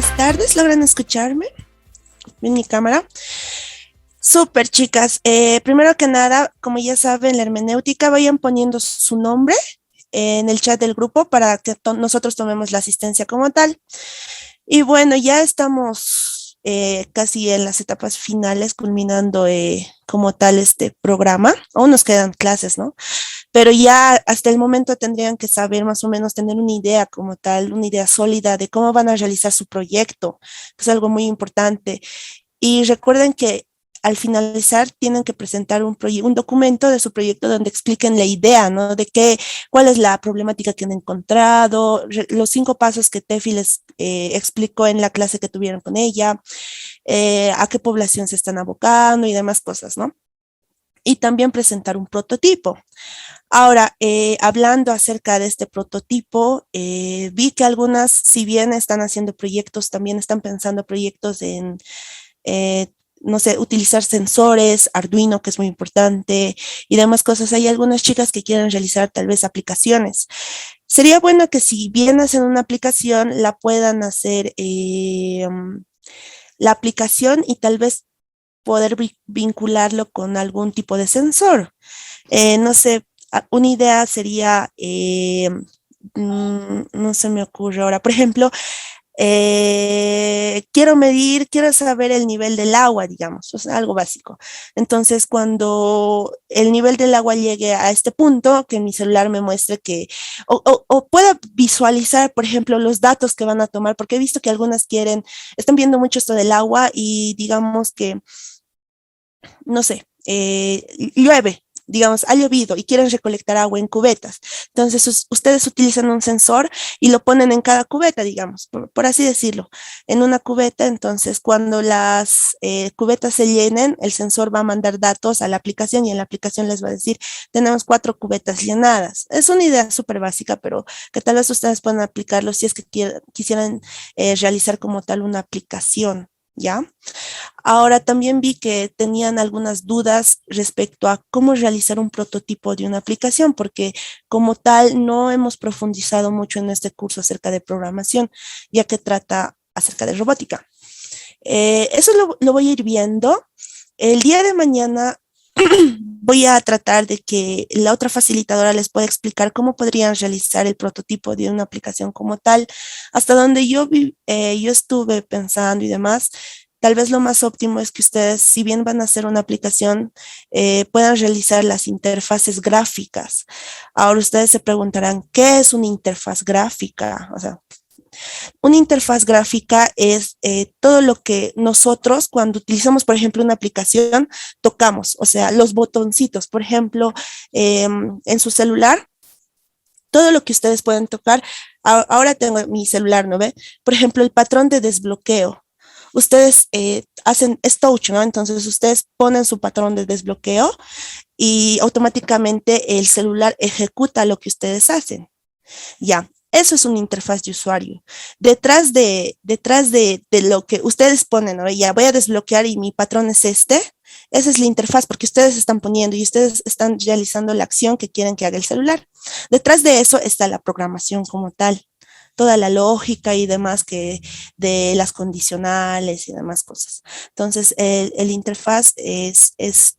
buenas tardes. ¿Logran escucharme en mi cámara? Súper, chicas. Primero que nada, como ya saben, la hermenéutica, vayan poniendo su nombre en el chat del grupo para que nosotros tomemos la asistencia como tal. Y bueno, ya estamos casi en las etapas finales, culminando como tal este programa. Aún nos quedan clases, ¿no? Pero ya hasta el momento tendrían que saber más o menos, tener una idea como tal, una idea sólida de cómo van a realizar su proyecto, que es algo muy importante. Y recuerden que al finalizar tienen que presentar un documento de su proyecto donde expliquen la idea, ¿no? De qué, cuál es la problemática que han encontrado, los 5 pasos que Tefi les explicó en la clase que tuvieron con ella, a qué población se están abocando y demás cosas, ¿no? Y también presentar un prototipo. Ahora, hablando acerca de este prototipo, vi que algunas, si bien están haciendo proyectos, también están pensando proyectos en, eh, no sé, utilizar sensores, Arduino, que es muy importante, y demás cosas. Hay algunas chicas que quieren realizar tal vez aplicaciones. Sería bueno que si bien hacen una aplicación, la puedan hacer la aplicación y tal vez poder vincularlo con algún tipo de sensor. No sé, una idea sería, no se me ocurre ahora, por ejemplo, quiero saber el nivel del agua, digamos, o sea, algo básico. Entonces, cuando el nivel del agua llegue a este punto, que mi celular me muestre que, o pueda visualizar, por ejemplo, los datos que van a tomar, porque he visto que algunas están viendo mucho esto del agua y digamos que no sé, llueve, digamos, ha llovido y quieren recolectar agua en cubetas. Entonces, ustedes utilizan un sensor y lo ponen en cada cubeta, digamos, por así decirlo, en una cubeta. Entonces, cuando las cubetas se llenen, el sensor va a mandar datos a la aplicación y en la aplicación les va a decir, tenemos 4 cubetas llenadas. Es una idea súper básica, pero que tal vez ustedes puedan aplicarlo si es que quisieran realizar como tal una aplicación. ¿Ya? Ahora también vi que tenían algunas dudas respecto a cómo realizar un prototipo de una aplicación, porque como tal no hemos profundizado mucho en este curso acerca de programación, ya que trata acerca de robótica. Eso lo voy a ir viendo. El día de mañana voy a tratar de que la otra facilitadora les pueda explicar cómo podrían realizar el prototipo de una aplicación como tal. Hasta donde yo estuve pensando y demás, tal vez lo más óptimo es que ustedes, si bien van a hacer una aplicación, puedan realizar las interfaces gráficas. Ahora ustedes se preguntarán, ¿qué es una interfaz gráfica? O sea, una interfaz gráfica es todo lo que nosotros cuando utilizamos, por ejemplo, una aplicación, tocamos, o sea, los botoncitos, por ejemplo, en su celular, todo lo que ustedes pueden tocar. Ahora tengo mi celular, ¿no ve? Por ejemplo, el patrón de desbloqueo. Ustedes hacen es touch, ¿no? Entonces ustedes ponen su patrón de desbloqueo y automáticamente el celular ejecuta lo que ustedes hacen. Ya, eso es una interfaz de usuario. Detrás de lo que ustedes ponen, ¿no? Ya voy a desbloquear y mi patrón es este. Esa es la interfaz porque ustedes están poniendo y ustedes están realizando la acción que quieren que haga el celular. Detrás de eso está la programación como tal, toda la lógica y demás que de las condicionales y demás cosas. Entonces, el interfaz es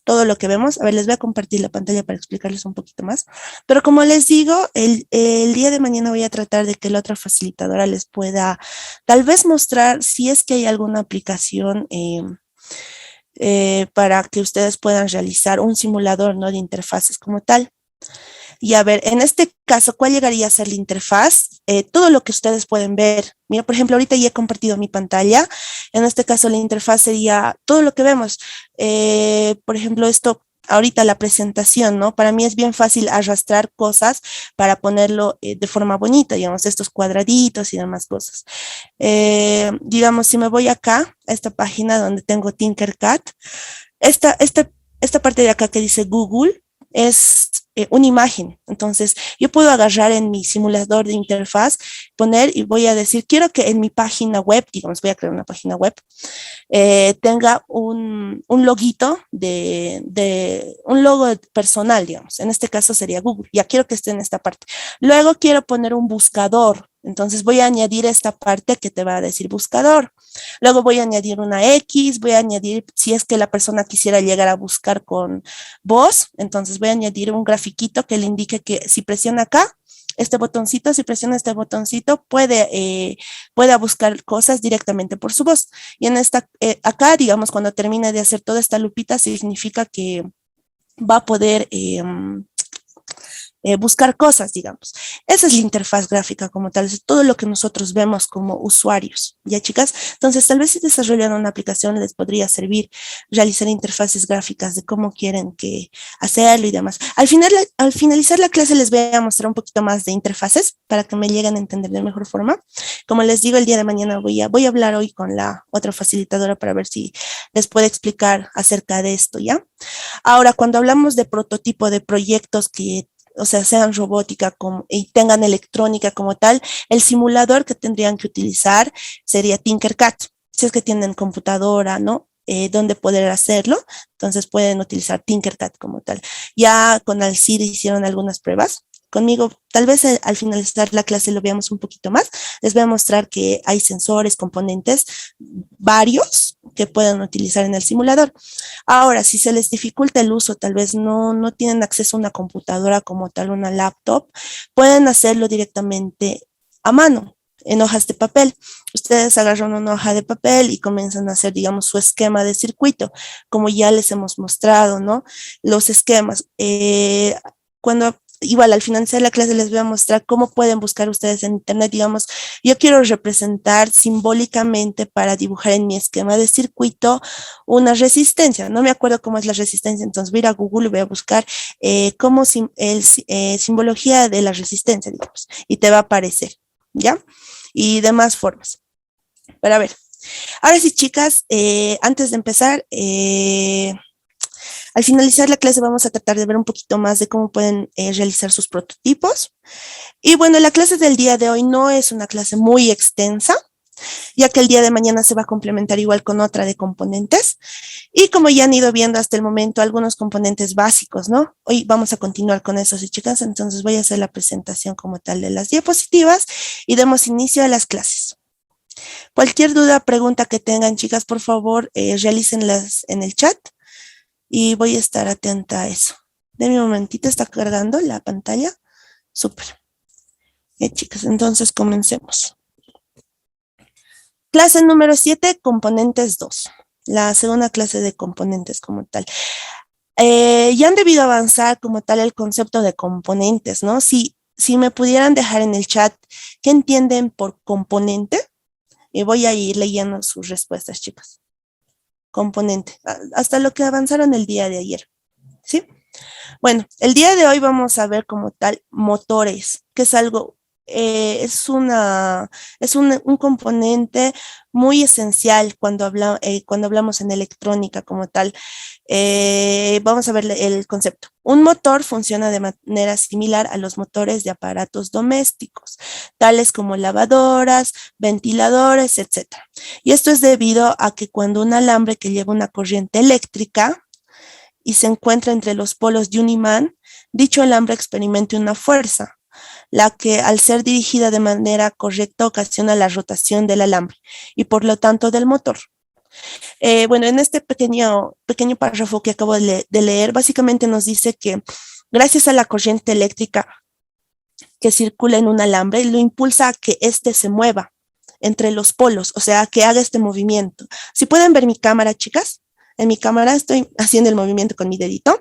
todo lo que vemos. A ver, les voy a compartir la pantalla para explicarles un poquito más. Pero como les digo, el día de mañana voy a tratar de que la otra facilitadora les pueda tal vez mostrar si es que hay alguna aplicación para que ustedes puedan realizar un simulador, ¿no? De interfaces como tal. Y a ver, en este caso, ¿cuál llegaría a ser la interfaz? Todo lo que ustedes pueden ver. Mira, por ejemplo, ahorita ya he compartido mi pantalla. En este caso, la interfaz sería todo lo que vemos. Por ejemplo, esto, ahorita la presentación, ¿no? Para mí es bien fácil arrastrar cosas para ponerlo de forma bonita, digamos, estos cuadraditos y demás cosas. Digamos, si me voy acá, a esta página donde tengo Tinkercad, esta, esta, esta parte de acá que dice Google es una imagen. Entonces, yo puedo agarrar en mi simulador de interfaz, poner y voy a decir, quiero que en mi página web, digamos, voy a crear una página web, tenga un loguito un logo personal, digamos. En este caso sería Google. Ya quiero que esté en esta parte. Luego quiero poner un buscador. Entonces voy a añadir esta parte que te va a decir buscador. Luego voy a añadir una X, voy a añadir, si es que la persona quisiera llegar a buscar con voz, entonces voy a añadir un grafiquito que le indique que si presiona acá, este botoncito, si presiona este botoncito, puede buscar cosas directamente por su voz. Y en acá, digamos, cuando termine de hacer toda esta lupita, significa que va a poder buscar cosas, digamos. Esa es la interfaz gráfica como tal, es todo lo que nosotros vemos como usuarios, ¿ya chicas? Entonces, tal vez si desarrollan una aplicación les podría servir realizar interfaces gráficas de cómo quieren que hacerlo y demás. Al finalizar la clase les voy a mostrar un poquito más de interfaces para que me lleguen a entender de mejor forma. Como les digo, el día de mañana voy a hablar hoy con la otra facilitadora para ver si les puede explicar acerca de esto, ¿ya? Ahora, cuando hablamos de prototipo de proyectos que, o sea, sean robótica y tengan electrónica como tal, el simulador que tendrían que utilizar sería Tinkercad. Si es que tienen computadora, ¿no? Donde poder hacerlo, entonces pueden utilizar Tinkercad como tal. Ya con Alcid hicieron algunas pruebas. Conmigo, tal vez al finalizar la clase lo veamos un poquito más. Les voy a mostrar que hay sensores, componentes, varios que pueden utilizar en el simulador. Ahora, si se les dificulta el uso, tal vez no tienen acceso a una computadora como tal, una laptop, pueden hacerlo directamente a mano, en hojas de papel. Ustedes agarran una hoja de papel y comienzan a hacer, digamos, su esquema de circuito, como ya les hemos mostrado, ¿no? Los esquemas. Igual, al finalizar la clase les voy a mostrar cómo pueden buscar ustedes en internet, digamos, yo quiero representar simbólicamente para dibujar en mi esquema de circuito una resistencia. No me acuerdo cómo es la resistencia, entonces voy a ir a Google y voy a buscar simbología de la resistencia, digamos, y te va a aparecer, ¿ya? Y demás formas. Pero a ver, ahora sí, chicas, antes de empezar, al finalizar la clase vamos a tratar de ver un poquito más de cómo pueden realizar sus prototipos. Y bueno, la clase del día de hoy no es una clase muy extensa, ya que el día de mañana se va a complementar igual con otra de componentes. Y como ya han ido viendo hasta el momento algunos componentes básicos, ¿no? Hoy vamos a continuar con eso, sí, chicas. Entonces voy a hacer la presentación como tal de las diapositivas y demos inicio a las clases. Cualquier duda, pregunta que tengan, chicas, por favor, realícenlas en el chat y voy a estar atenta a eso. Denme un momentito, está cargando la pantalla. Súper. Chicas, entonces comencemos. Clase número 7, componentes 2. La segunda clase de componentes como tal. Ya han debido avanzar como tal el concepto de componentes, ¿no? Si me pudieran dejar en el chat qué entienden por componente, y voy a ir leyendo sus respuestas, chicas. Componente, hasta lo que avanzaron el día de ayer, ¿sí? Bueno, el día de hoy vamos a ver como tal motores, que es algo, es un componente muy esencial cuando hablamos en electrónica como tal. Vamos a ver el concepto. Un motor funciona de manera similar a los motores de aparatos domésticos, tales como lavadoras, ventiladores, etcétera. Y esto es debido a que cuando un alambre que lleva una corriente eléctrica y se encuentra entre los polos de un imán, dicho alambre experimenta una fuerza, la que al ser dirigida de manera correcta ocasiona la rotación del alambre y por lo tanto del motor. Bueno, en este pequeño párrafo que acabo de leer, básicamente nos dice que gracias a la corriente eléctrica que circula en un alambre, lo impulsa a que éste se mueva entre los polos, o sea, que haga este movimiento. Si pueden ver mi cámara, chicas, en mi cámara estoy haciendo el movimiento con mi dedito.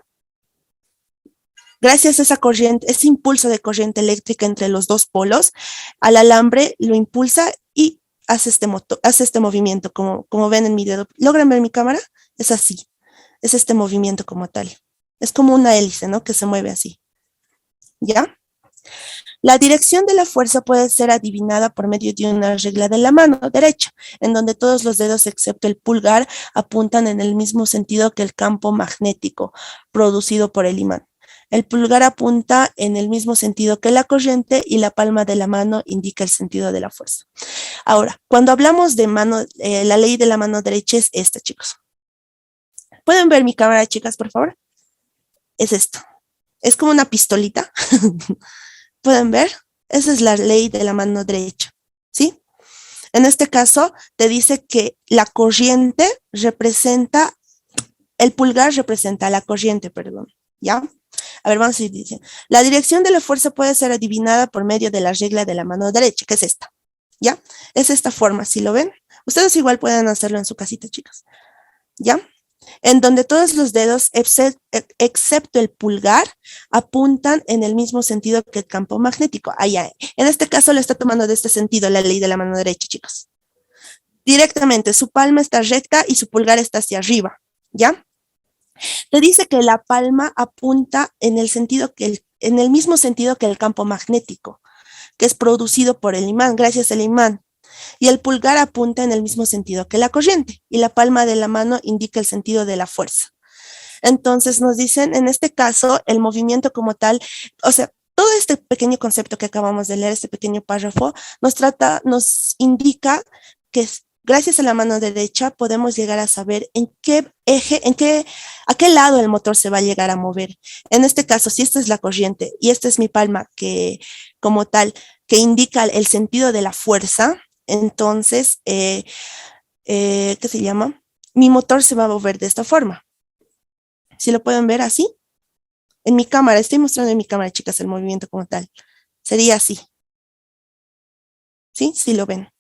Gracias a esa corriente, ese impulso de corriente eléctrica entre los dos polos, al alambre lo impulsa y hace este movimiento, como ven en mi dedo. ¿Logran ver mi cámara? Es así, es este movimiento como tal. Es como una hélice, ¿no? Que se mueve así. ¿Ya? La dirección de la fuerza puede ser adivinada por medio de una regla de la mano derecha, en donde todos los dedos excepto el pulgar apuntan en el mismo sentido que el campo magnético producido por el imán. El pulgar apunta en el mismo sentido que la corriente y la palma de la mano indica el sentido de la fuerza. Ahora, cuando hablamos de mano, la ley de la mano derecha es esta, chicos. ¿Pueden ver mi cámara, chicas, por favor? Es esto. Es como una pistolita. ¿Pueden ver? Esa es la ley de la mano derecha, ¿sí? En este caso, te dice que la corriente representa, el pulgar representa la corriente, perdón, ¿ya? A ver, vamos a ir diciendo. La dirección de la fuerza puede ser adivinada por medio de la regla de la mano derecha, que es esta, ¿ya? Es esta forma, ¿sí lo ven? Ustedes igual pueden hacerlo en su casita, chicas, ¿ya? En donde todos los dedos, excepto el pulgar, apuntan en el mismo sentido que el campo magnético. Allá. En este caso le está tomando de este sentido la ley de la mano derecha, chicos. Directamente, su palma está recta y su pulgar está hacia arriba, ¿ya? Te dice que la palma apunta en el sentido en el mismo sentido que el campo magnético, que es producido por el imán, gracias al imán. Y el pulgar apunta en el mismo sentido que la corriente, y la palma de la mano indica el sentido de la fuerza. Entonces nos dicen, en este caso, el movimiento como tal, o sea, todo este pequeño concepto que acabamos de leer, este pequeño párrafo, nos indica que gracias a la mano derecha podemos llegar a saber en qué eje, a qué lado el motor se va a llegar a mover. En este caso, si esta es la corriente y esta es mi palma que como tal, que indica el sentido de la fuerza, entonces, ¿qué se llama? Mi motor se va a mover de esta forma. Si lo pueden ver así, en mi cámara, estoy mostrando en mi cámara, chicas, el movimiento como tal. Sería así. ¿Sí? Sí lo ven.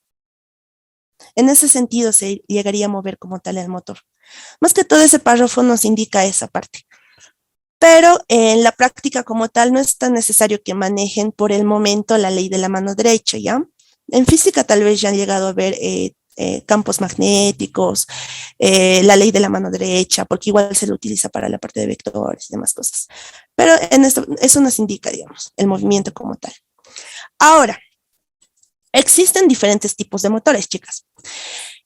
En ese sentido se llegaría a mover como tal el motor. Más que todo ese párrafo nos indica esa parte. Pero en la práctica como tal no es tan necesario que manejen por el momento la ley de la mano derecha, ¿ya? En física tal vez ya han llegado a ver campos magnéticos, la ley de la mano derecha, porque igual se lo utiliza para la parte de vectores y demás cosas. Pero en esto, eso nos indica, digamos, el movimiento como tal. Ahora, existen diferentes tipos de motores, chicas,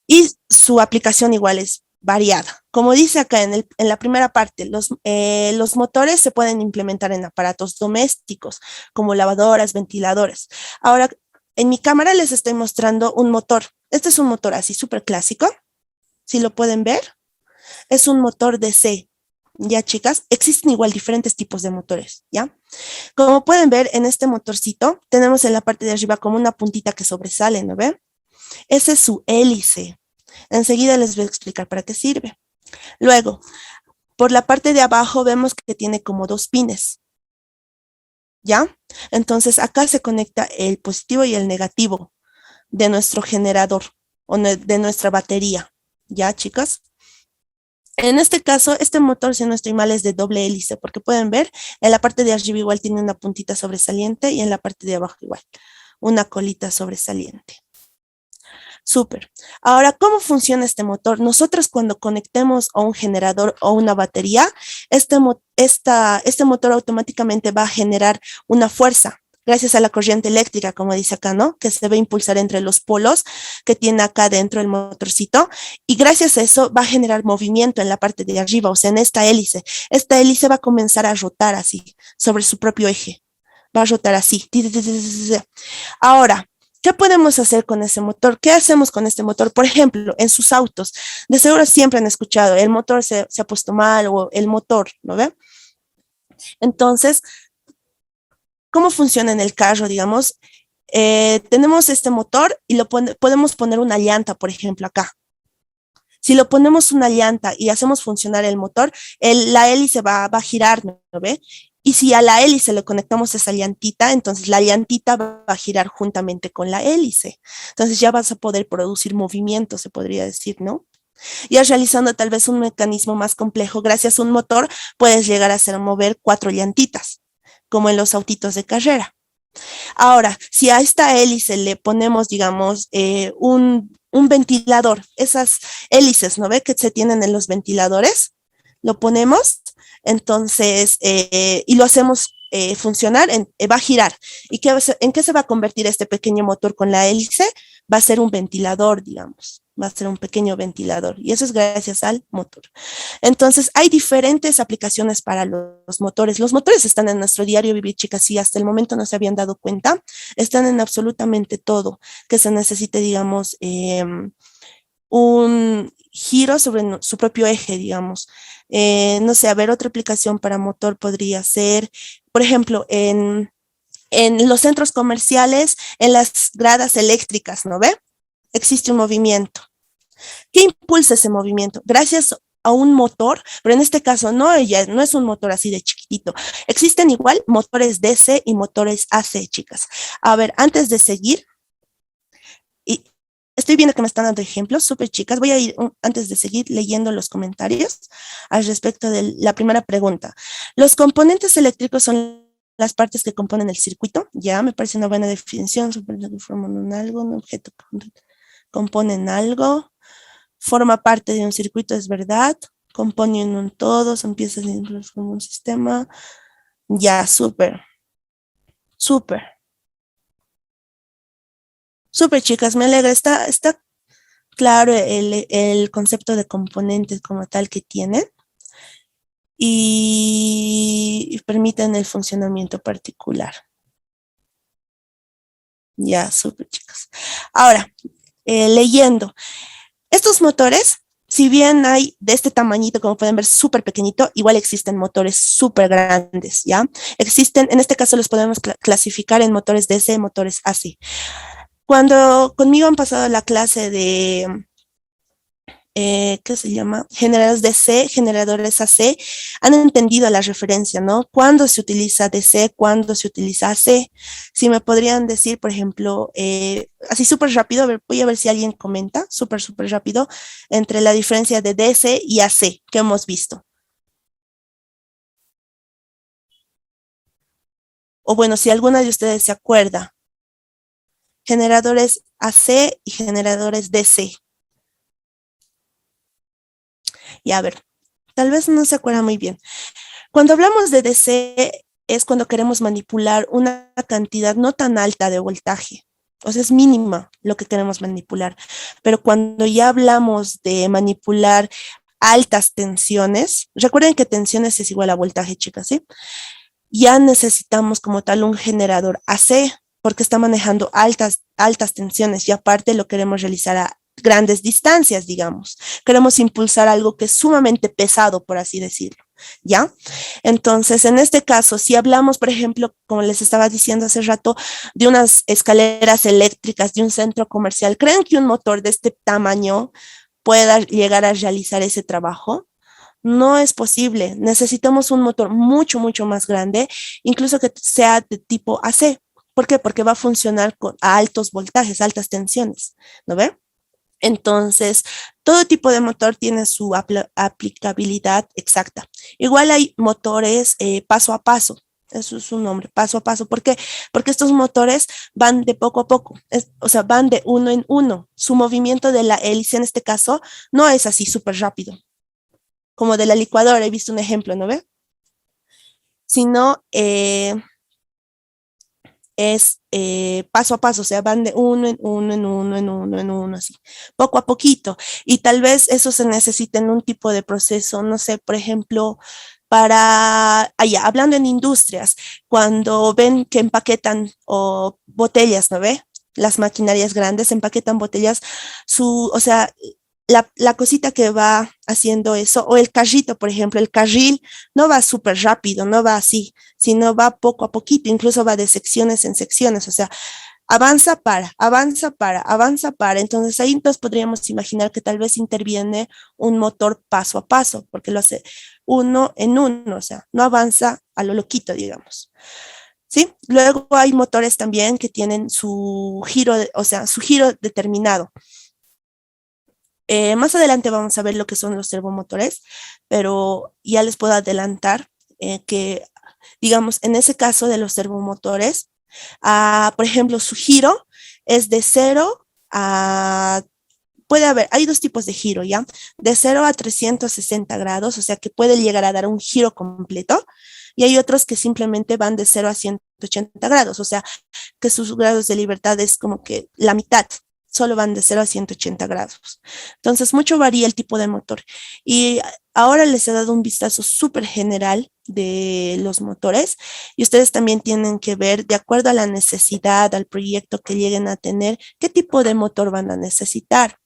y su aplicación igual es variada. Como dice acá en la primera parte, los motores se pueden implementar en aparatos domésticos, como lavadoras, ventiladores. Ahora, en mi cámara les estoy mostrando un motor. Este es un motor así súper clásico. Si lo pueden ver, es un motor DC. Ya, chicas, existen igual diferentes tipos de motores, ¿ya? Como pueden ver, en este motorcito tenemos en la parte de arriba como una puntita que sobresale, ¿no ven? Ese es su hélice. Enseguida les voy a explicar para qué sirve. Luego, por la parte de abajo vemos que tiene como dos pines, ¿ya? Entonces acá se conecta el positivo y el negativo de nuestro generador o de nuestra batería, ¿ya, chicas? En este caso, este motor, si no estoy mal, es de doble hélice, porque pueden ver, en la parte de arriba igual tiene una puntita sobresaliente y en la parte de abajo igual, una colita sobresaliente. Súper. Ahora, ¿cómo funciona este motor? Nosotros cuando conectemos a un generador o una batería, este motor automáticamente va a generar una fuerza gracias a la corriente eléctrica, como dice acá, ¿no? Que se va a impulsar entre los polos que tiene acá dentro el motorcito y gracias a eso va a generar movimiento en la parte de arriba, o sea, en esta hélice. Esta hélice va a comenzar a rotar así, sobre su propio eje. Va a rotar así. Ahora, ¿qué podemos hacer con ese motor? ¿Qué hacemos con este motor? Por ejemplo, en sus autos, de seguro siempre han escuchado, el motor se ha puesto mal o el motor, ¿no ve? Entonces, ¿cómo funciona en el carro, digamos? Tenemos este motor y podemos poner una llanta, por ejemplo, acá. Si lo ponemos una llanta y hacemos funcionar el motor, la hélice va a girar, ¿no ve? Y si a la hélice le conectamos esa llantita, entonces la llantita va a girar juntamente con la hélice. Entonces ya vas a poder producir movimiento, se podría decir, ¿no? Ya realizando tal vez un mecanismo más complejo, gracias a un motor puedes llegar a hacer mover 4 llantitas, como en los autitos de carrera. Ahora, si a esta hélice le ponemos, digamos, un ventilador, esas hélices, ¿no ve? Que se tienen en los ventiladores, lo ponemos, entonces, y lo hacemos funcionar, va a girar. ¿Y en qué se va a convertir este pequeño motor con la hélice? Va a ser un ventilador, digamos, va a ser un pequeño ventilador. Y eso es gracias al motor. Entonces, hay diferentes aplicaciones para los motores. Los motores están en nuestro diario vivir, chicas, y hasta el momento no se habían dado cuenta. Están en absolutamente todo que se necesite, digamos, un giro sobre su propio eje, digamos. No sé, a ver, otra aplicación para motor podría ser, por ejemplo, En los centros comerciales, en las gradas eléctricas, ¿no ve? Existe un movimiento. ¿Qué impulsa ese movimiento? Gracias a un motor, pero en este caso no, ya no es un motor así de chiquitito. Existen igual motores DC y motores AC, chicas. A ver, antes de seguir, y estoy viendo que me están dando ejemplos, súper chicas. Voy a ir antes de seguir leyendo los comentarios al respecto de la primera pregunta. Los componentes eléctricos son las partes que componen el circuito. Ya me parece una buena definición. Forman un algo, un objeto, componen algo, forma parte de un circuito, es verdad. Componen un todo, son piezas de un sistema. Ya, súper, súper, súper chicas, me alegra. Está claro el concepto de componentes como tal que tienen y permiten el funcionamiento particular. Ya, súper chicas. Ahora, leyendo, estos motores, si bien hay de este tamañito, como pueden ver, súper pequeñito, igual existen motores súper grandes, ¿ya? Existen, en este caso los podemos clasificar en motores DC, motores AC. Cuando conmigo han pasado la clase de ¿qué se llama? Generadores DC, generadores AC, han entendido la referencia, ¿no? ¿Cuándo se utiliza DC? ¿Cuándo se utiliza AC? Si me podrían decir, por ejemplo, así súper rápido, a ver, voy a ver si alguien comenta, súper, súper rápido, entre la diferencia de DC y AC que hemos visto. O bueno, si alguna de ustedes se acuerda, generadores AC y generadores DC. Y a ver, tal vez no se acuerda muy bien. Cuando hablamos de DC es cuando queremos manipular una cantidad no tan alta de voltaje. O sea, es mínima lo que queremos manipular. Pero cuando ya hablamos de manipular altas tensiones, recuerden que tensiones es igual a voltaje, chicas, ¿sí? Ya necesitamos como tal un generador AC porque está manejando altas tensiones y aparte lo queremos realizar a grandes distancias, digamos. Queremos impulsar algo que es sumamente pesado, por así decirlo. ¿Ya? Entonces, en este caso, si hablamos, por ejemplo, como les estaba diciendo hace rato, de unas escaleras eléctricas de un centro comercial, ¿creen que un motor de este tamaño pueda llegar a realizar ese trabajo? No es posible. Necesitamos un motor mucho, mucho más grande, incluso que sea de tipo AC. ¿Por qué? Porque va a funcionar a altos voltajes, altas tensiones, ¿no ve? Entonces, todo tipo de motor tiene su aplicabilidad exacta. Igual hay motores paso a paso. Eso es su nombre, paso a paso. ¿Por qué? Porque estos motores van de poco a poco, o sea, van de uno en uno. Su movimiento de la hélice en este caso no es así súper rápido, como de la licuadora, he visto un ejemplo, ¿no ve? Sino es paso a paso, o sea, van de uno en uno, en uno, en uno, en uno, así, poco a poquito. Y tal vez eso se necesita en un tipo de proceso, no sé, por ejemplo, para, allá, hablando en industrias, cuando ven que empaquetan o botellas, ¿no ve? Las maquinarias grandes empaquetan botellas, o sea, la cosita que va haciendo eso, o el carrito, por ejemplo, el carril no va súper rápido, no va así, sino va poco a poquito, incluso va de secciones en secciones, o sea, avanza para, avanza para, avanza para. Entonces ahí nos podríamos imaginar que tal vez interviene un motor paso a paso, porque lo hace uno en uno, o sea, no avanza a lo loquito, digamos. ¿Sí? Luego hay motores también que tienen su giro, o sea, su giro determinado. Más adelante vamos a ver lo que son los servomotores, pero ya les puedo adelantar que, digamos, en ese caso de los servomotores, por ejemplo, su giro es de 0 a, puede haber, hay dos tipos de giro, ¿ya? De 0 a 360 grados, o sea que puede llegar a dar un giro completo, y hay otros que simplemente van de 0 a 180 grados, o sea que sus grados de libertad es como que la mitad, solo van de 0 a 180 grados. Entonces, mucho varía el tipo de motor. Y ahora les he dado un vistazo súper general de los motores y ustedes también tienen que ver, de acuerdo a la necesidad, al proyecto que lleguen a tener, qué tipo de motor van a necesitar.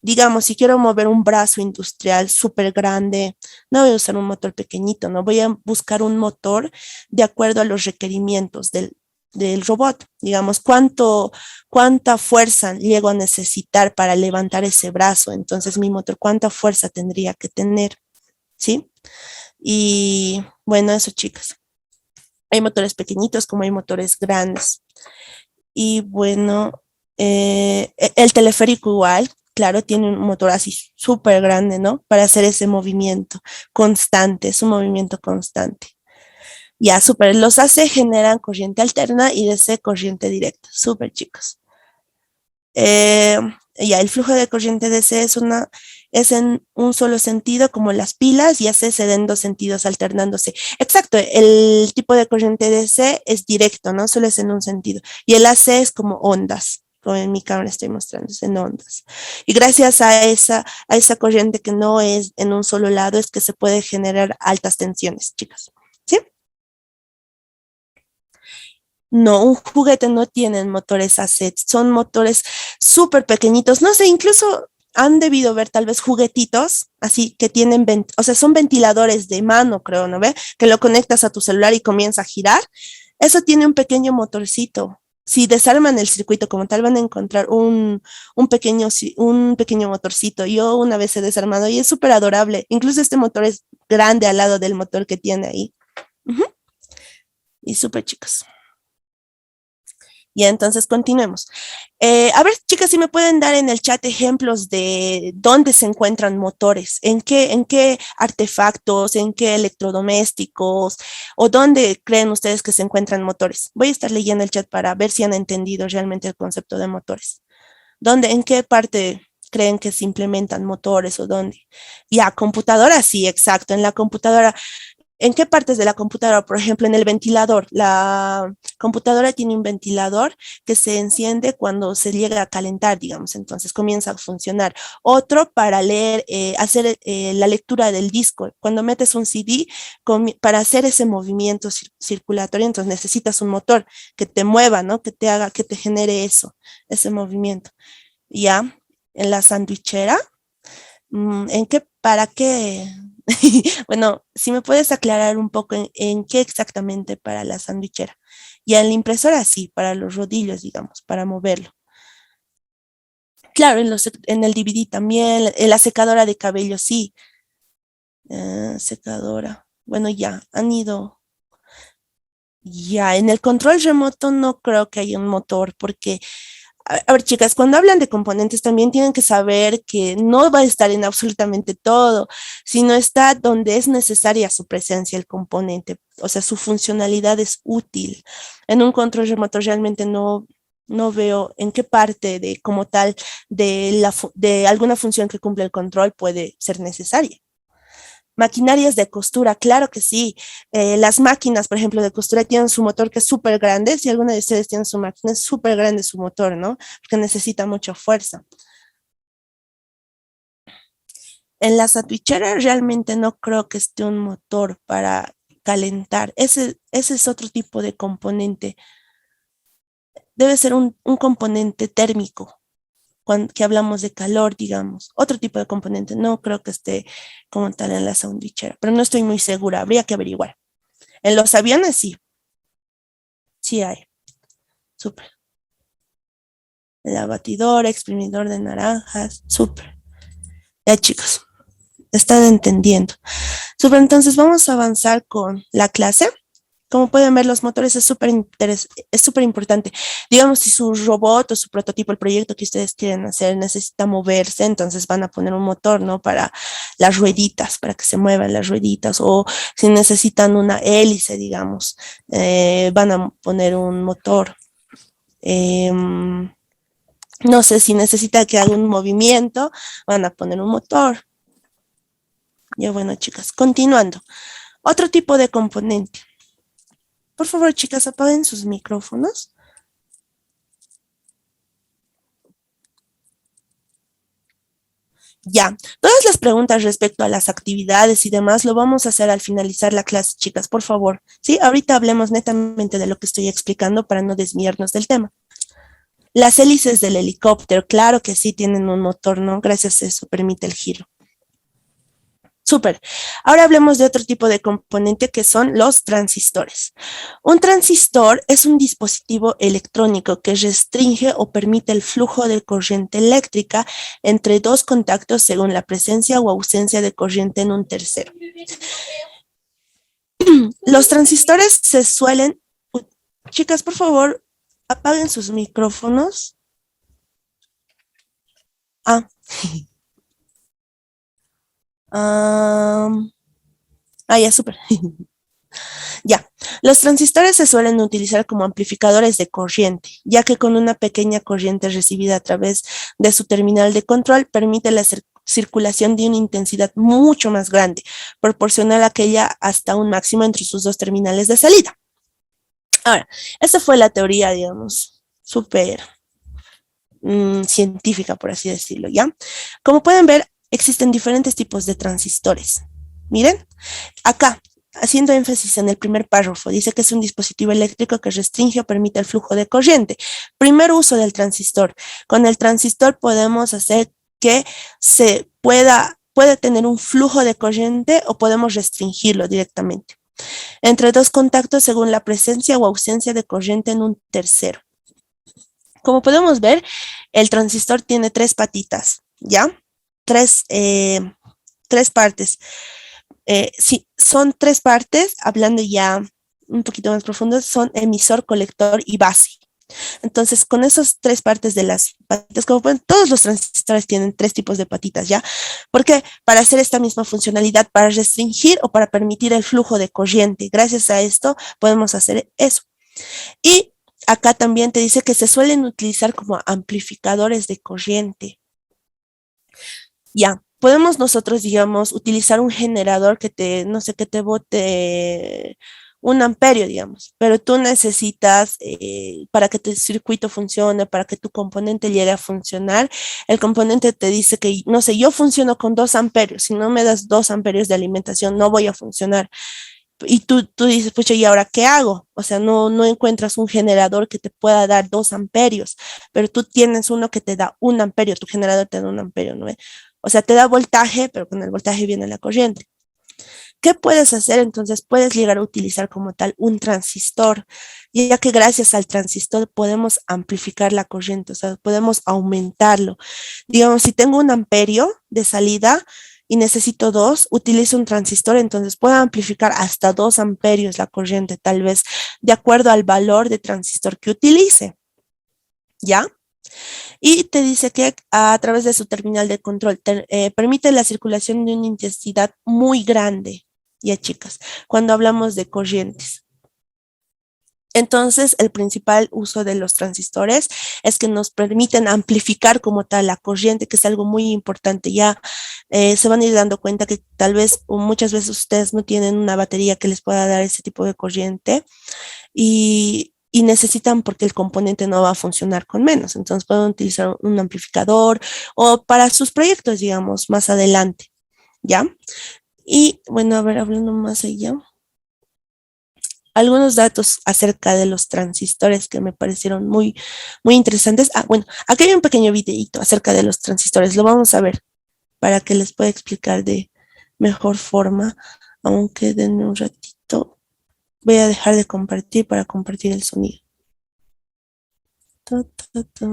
Digamos, si quiero mover un brazo industrial súper grande, no voy a usar un motor pequeñito, no voy a buscar un motor de acuerdo a los requerimientos del robot, digamos, cuánta fuerza llego a necesitar para levantar ese brazo, entonces mi motor, cuánta fuerza tendría que tener, ¿sí? Y bueno, eso, chicas. Hay motores pequeñitos como hay motores grandes. Y bueno, el teleférico igual, claro, tiene un motor así súper grande, ¿no? Para hacer ese movimiento constante, es un movimiento constante. Ya, súper. Los AC generan corriente alterna y DC corriente directa. Súper, chicos. Eh, ya, el flujo de corriente DC es en un solo sentido, como las pilas, y AC se da en dos sentidos alternándose. Exacto, el tipo de corriente DC es directo, ¿no? Solo es en un sentido. Y el AC es como ondas, como en mi cámara estoy mostrando, es en ondas. Y gracias a esa corriente que no es en un solo lado, es que se puede generar altas tensiones, chicas. ¿Sí? No, un juguete no tienen motores AC, son motores súper pequeñitos. No sé, incluso han debido ver tal vez juguetitos así que tienen, o sea, son ventiladores de mano, creo, ¿no ve? Que lo conectas a tu celular y comienza a girar. Eso tiene un pequeño motorcito. Si desarman el circuito como tal, van a encontrar un pequeño motorcito. Yo una vez he desarmado y es súper adorable. Incluso este motor es grande al lado del motor que tiene ahí. Ujú. Y súper chicos. Y entonces continuemos. A ver, chicas, si me pueden dar en el chat ejemplos de dónde se encuentran motores, en qué artefactos, en qué electrodomésticos, o dónde creen ustedes que se encuentran motores. Voy a estar leyendo el chat para ver si han entendido realmente el concepto de motores. ¿Dónde, en qué parte creen que se implementan motores o dónde? Ya, computadora, sí, exacto. En la computadora, ¿en qué partes de la computadora? Por ejemplo, en el ventilador. La computadora tiene un ventilador que se enciende cuando se llega a calentar, digamos, entonces comienza a funcionar. Otro para leer, hacer la lectura del disco. Cuando metes un CD, para hacer ese movimiento circulatorio, entonces necesitas un motor que te mueva, ¿no? Que te haga, que te genere eso, ese movimiento. Ya, en la sandwichera, ¿en qué, para qué? Bueno, si me puedes aclarar un poco en qué exactamente para la sandwichera. Y en la impresora sí, para los rodillos, digamos, para moverlo. Claro, en el DVD también, en la secadora de cabello sí. Secadora. Bueno, ya, han ido. Ya, en el control remoto no creo que haya un motor porque a ver, chicas, cuando hablan de componentes también tienen que saber que no va a estar en absolutamente todo, sino está donde es necesaria su presencia el componente, o sea, su funcionalidad es útil. En un control remoto realmente no veo en qué parte de como tal de alguna función que cumple el control puede ser necesaria. Maquinarias de costura, claro que sí. Las máquinas, por ejemplo, de costura tienen su motor que es súper grande. Si alguna de ustedes tiene su máquina, es súper grande su motor, ¿no? Porque necesita mucha fuerza. En la sandwichera realmente no creo que esté un motor para calentar. Ese es otro tipo de componente. Debe ser un componente térmico, que hablamos de calor, digamos. Otro tipo de componente. No creo que esté como tal en la sandwichera, pero no estoy muy segura. Habría que averiguar. En los aviones sí, sí hay. Súper. La batidora, exprimidor de naranjas. Súper. Ya, chicos, están entendiendo. Súper, entonces vamos a avanzar con la clase. Como pueden ver, los motores es súper importante. Digamos, si su robot o su prototipo, el proyecto que ustedes quieren hacer necesita moverse, entonces van a poner un motor, ¿no? Para las rueditas, para que se muevan las rueditas. O si necesitan una hélice, digamos, van a poner un motor. No sé si necesita que haga un movimiento, van a poner un motor. Ya bueno, chicas, continuando. Otro tipo de componente. Por favor, chicas, apaguen sus micrófonos. Ya, todas las preguntas respecto a las actividades y demás lo vamos a hacer al finalizar la clase, chicas, por favor. Sí, ahorita hablemos netamente de lo que estoy explicando para no desviarnos del tema. Las hélices del helicóptero, claro que sí tienen un motor, ¿no? Gracias a eso permite el giro. Súper. Ahora hablemos de otro tipo de componente que son los transistores. Un transistor es un dispositivo electrónico que restringe o permite el flujo de corriente eléctrica entre dos contactos según la presencia o ausencia de corriente en un tercero. Los transistores se suelen... Chicas, por favor, apaguen sus micrófonos. Ah. Ya, súper. Ya, los transistores se suelen utilizar como amplificadores de corriente, ya que con una pequeña corriente recibida a través de su terminal de control permite la circulación de una intensidad mucho más grande, proporcional a aquella hasta un máximo entre sus dos terminales de salida. Ahora, esa fue la teoría, digamos, súper científica, por así decirlo, ¿ya? Como pueden ver, existen diferentes tipos de transistores. Miren, acá, haciendo énfasis en el primer párrafo, dice que es un dispositivo eléctrico que restringe o permite el flujo de corriente. Primer uso del transistor. Con el transistor podemos hacer que se puede tener un flujo de corriente o podemos restringirlo directamente entre dos contactos según la presencia o ausencia de corriente en un tercero. Como podemos ver, el transistor tiene tres patitas, ¿ya? Tres partes. Sí, son tres partes, hablando ya un poquito más profundo, son emisor, colector y base. Entonces, con esas tres partes de las patitas, como pueden, todos los transistores tienen tres tipos de patitas, ¿ya? Porque para hacer esta misma funcionalidad, para restringir o para permitir el flujo de corriente, gracias a esto podemos hacer eso. Y acá también te dice que se suelen utilizar como amplificadores de corriente. Ya, podemos nosotros, digamos, utilizar un generador que te, no sé, que te bote 1 amperio, digamos, pero tú necesitas, para que tu circuito funcione, para que tu componente llegue a funcionar, el componente te dice que, no sé, yo funciono con 2 amperios, si no me das 2 amperios de alimentación, no voy a funcionar. Y tú dices, pucha, ¿y ahora qué hago? O sea, no encuentras un generador que te pueda dar 2 amperios, pero tú tienes uno que te da 1 amperio, tu generador te da 1 amperio, ¿no? O sea, te da voltaje, pero con el voltaje viene la corriente. ¿Qué puedes hacer? Entonces puedes llegar a utilizar como tal un transistor, ya que gracias al transistor podemos amplificar la corriente, o sea, podemos aumentarlo. Digamos, si tengo 1 amperio de salida y necesito 2, utilizo un transistor, entonces puedo amplificar hasta 2 amperios la corriente, tal vez de acuerdo al valor de transistor que utilice. ¿Ya? Y te dice que a través de su terminal de control permite la circulación de una intensidad muy grande, ya chicas, cuando hablamos de corrientes. Entonces, el principal uso de los transistores es que nos permiten amplificar como tal la corriente, que es algo muy importante. Ya se van a ir dando cuenta que tal vez o muchas veces ustedes no tienen una batería que les pueda dar ese tipo de corriente y necesitan porque el componente no va a funcionar con menos. Entonces, pueden utilizar un amplificador o para sus proyectos, digamos, más adelante. ¿Ya? Y bueno, a ver, hablando más allá algunos datos acerca de los transistores que me parecieron muy, muy interesantes. Bueno, aquí hay un pequeño videito acerca de los transistores. Lo vamos a ver para que les pueda explicar de mejor forma. Aunque denme un ratito. Voy a dejar de compartir para compartir el sonido. Ta, ta, ta.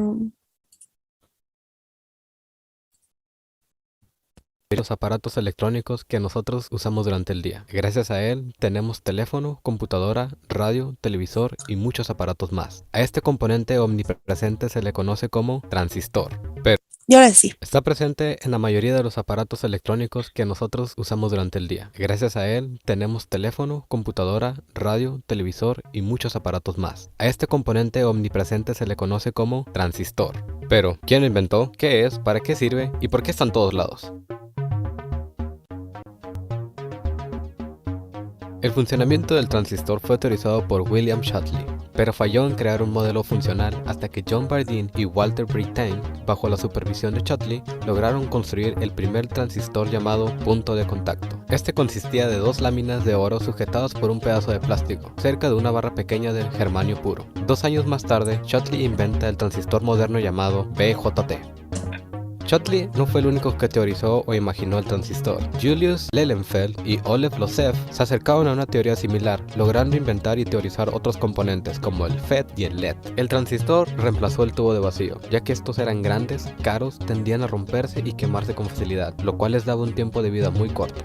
Los aparatos electrónicos que nosotros usamos durante el día. Gracias a él tenemos teléfono, computadora, radio, televisor y muchos aparatos más. A este componente omnipresente se le conoce como transistor, pero Y ahora sí. está presente en la mayoría de los aparatos electrónicos que nosotros usamos durante el día. Gracias a él tenemos teléfono, computadora, radio, televisor y muchos aparatos más. A este componente omnipresente se le conoce como transistor. Pero, ¿quién lo inventó? ¿Qué es? ¿Para qué sirve? ¿Y por qué está en todos lados? El funcionamiento del transistor fue teorizado por William Shotley, pero falló en crear un modelo funcional hasta que John Bardeen y Walter Brittain, bajo la supervisión de Shotley, lograron construir el primer transistor llamado punto de contacto. Este consistía de 2 láminas de oro sujetadas por un pedazo de plástico, cerca de una barra pequeña de germanio puro. 2 años más tarde, Shotley inventa el transistor moderno llamado BJT. Shotley no fue el único que teorizó o imaginó el transistor. Julius Lehlenfeld y Oleg Losev se acercaron a una teoría similar, logrando inventar y teorizar otros componentes como el FET y el LED. El transistor reemplazó el tubo de vacío, ya que estos eran grandes, caros, tendían a romperse y quemarse con facilidad, lo cual les daba un tiempo de vida muy corto.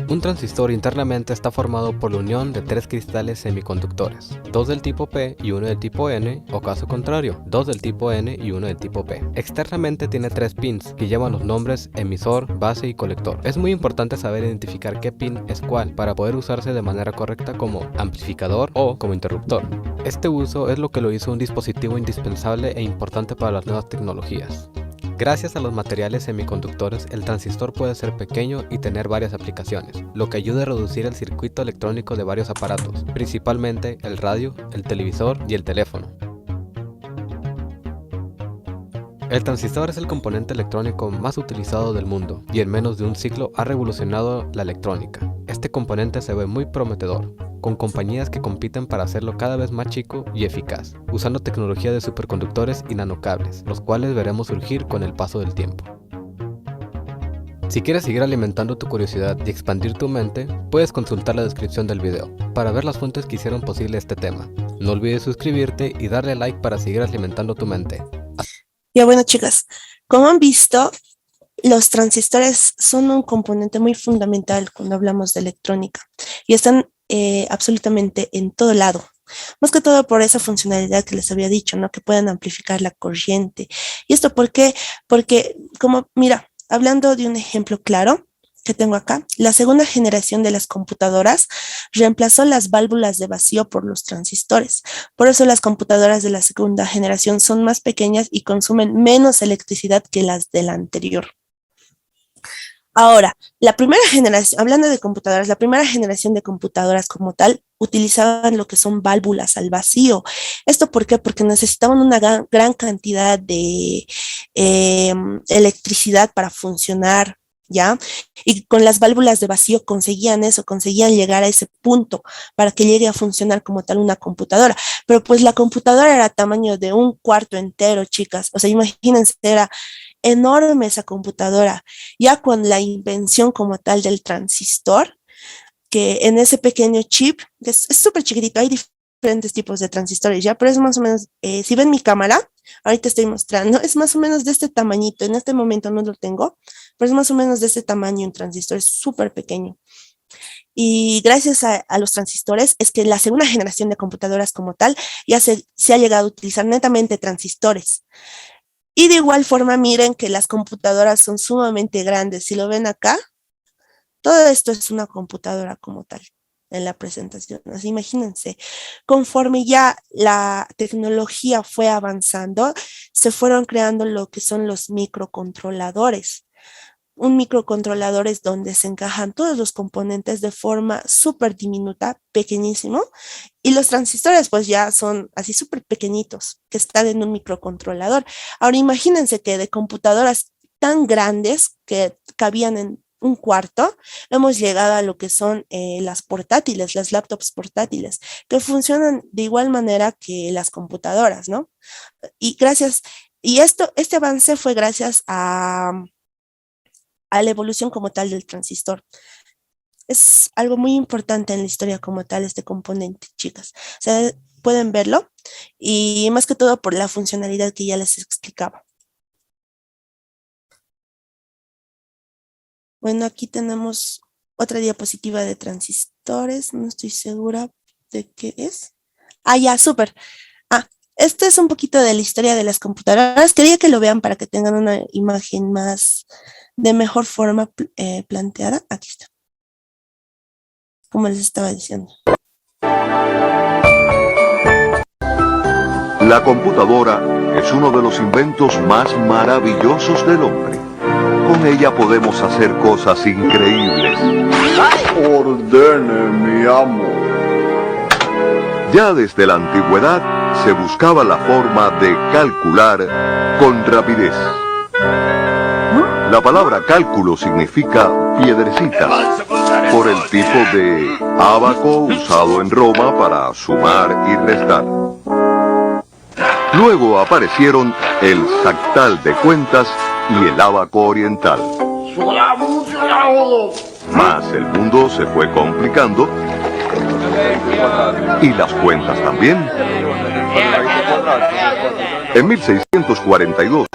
Un transistor internamente está formado por la unión de 3 cristales semiconductores, 2 del tipo P y 1 del tipo N, o caso contrario, 2 del tipo N y 1 del tipo P. Externamente tiene 3 pins que llevan los nombres emisor, base y colector. Es muy importante saber identificar qué pin es cuál para poder usarse de manera correcta como amplificador o como interruptor. Este uso es lo que lo hizo un dispositivo indispensable e importante para las nuevas tecnologías. Gracias a los materiales semiconductores, el transistor puede ser pequeño y tener varias aplicaciones, lo que ayuda a reducir el circuito electrónico de varios aparatos, principalmente el radio, el televisor y el teléfono. El transistor es el componente electrónico más utilizado del mundo y en menos de un siglo ha revolucionado la electrónica. Este componente se ve muy prometedor, con compañías que compiten para hacerlo cada vez más chico y eficaz, usando tecnología de superconductores y nanocables, los cuales veremos surgir con el paso del tiempo. Si quieres seguir alimentando tu curiosidad y expandir tu mente, puedes consultar la descripción del video para ver las fuentes que hicieron posible este tema. No olvides suscribirte y darle like para seguir alimentando tu mente. Ya bueno, chicas, como han visto, los transistores son un componente muy fundamental cuando hablamos de electrónica y están absolutamente en todo lado. Más que todo por esa funcionalidad que les había dicho, ¿no? Que puedan amplificar la corriente. ¿Y esto por qué? Porque, como, mira, hablando de un ejemplo claro que tengo acá, la segunda generación de las computadoras reemplazó las válvulas de vacío por los transistores. Por eso las computadoras de la segunda generación son más pequeñas y consumen menos electricidad que las de la anterior. Ahora, la primera generación, hablando de computadoras, la primera generación de computadoras como tal utilizaban lo que son válvulas al vacío. ¿Esto por qué? Porque necesitaban una gran cantidad de electricidad para funcionar, ¿ya? Y con las válvulas de vacío conseguían eso, conseguían llegar a ese punto para que llegue a funcionar como tal una computadora. Pero pues la computadora era tamaño de un cuarto entero, chicas. O sea, imagínense, era enorme esa computadora, ya con la invención como tal del transistor, que en ese pequeño chip, que es súper chiquitito, hay diferentes tipos de transistores, ya, pero es más o menos, si ven mi cámara, ahorita estoy mostrando, es más o menos de este tamañito, en este momento no lo tengo, pero es más o menos de este tamaño un transistor, es súper pequeño. Y gracias a los transistores es que la segunda generación de computadoras como tal ya se ha llegado a utilizar netamente transistores. Y de igual forma, miren que las computadoras son sumamente grandes. Si lo ven acá, todo esto es una computadora como tal en la presentación. Así imagínense, conforme ya la tecnología fue avanzando, se fueron creando lo que son los microcontroladores. Un microcontrolador es donde se encajan todos los componentes de forma súper diminuta, pequeñísimo, y los transistores pues ya son así súper pequeñitos que están en un microcontrolador. Ahora imagínense que de computadoras tan grandes que cabían en un cuarto, hemos llegado a lo que son las portátiles, las laptops portátiles, que funcionan de igual manera que las computadoras, ¿no? Este avance fue gracias a la evolución como tal del transistor. Es algo muy importante en la historia como tal, este componente, chicas. O sea, pueden verlo y más que todo por la funcionalidad que ya les explicaba. Bueno, aquí tenemos otra diapositiva de transistores. No estoy segura de qué es. Ah, ya, súper. Este es un poquito de la historia de las computadoras. Quería que lo vean para que tengan una imagen más de mejor forma planteada. Aquí está. Como les estaba diciendo. La computadora es uno de los inventos más maravillosos del hombre. Con ella podemos hacer cosas increíbles. Ordene, mi amo. Ya desde la antigüedad se buscaba la forma de calcular con rapidez. La palabra cálculo significa piedrecita, por el tipo de ábaco usado en Roma para sumar y restar. Luego aparecieron el sactal de cuentas y el ábaco oriental. Mas el mundo se fue complicando y las cuentas también. En 1642,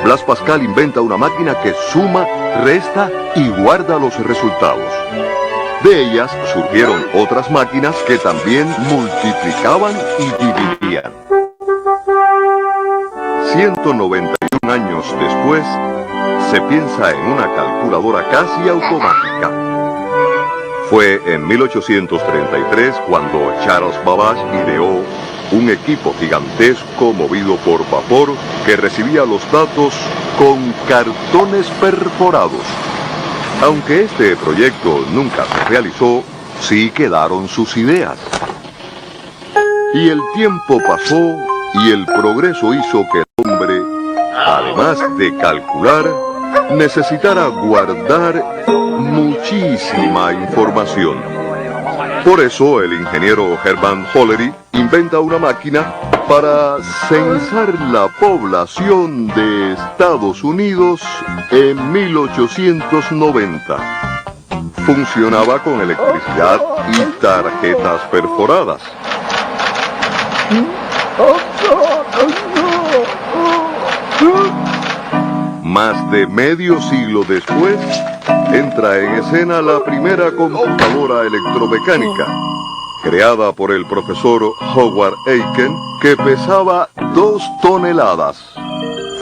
Blas Pascal inventa una máquina que suma, resta y guarda los resultados. De ellas surgieron otras máquinas que también multiplicaban y dividían. 191 años después, se piensa en una calculadora casi automática. Fue en 1833 cuando Charles Babbage ideó un equipo gigantesco movido por vapor que recibía los datos con cartones perforados. Aunque este proyecto nunca se realizó, sí quedaron sus ideas. Y el tiempo pasó y el progreso hizo que el hombre, además de calcular, necesitara guardar muchísima información. Por eso el ingeniero Hermann Hollery inventa una máquina para censar la población de Estados Unidos en 1890. Funcionaba con electricidad y tarjetas perforadas. Más de medio siglo después, entra en escena la primera computadora electromecánica, creada por el profesor Howard Aiken, que pesaba 2 toneladas.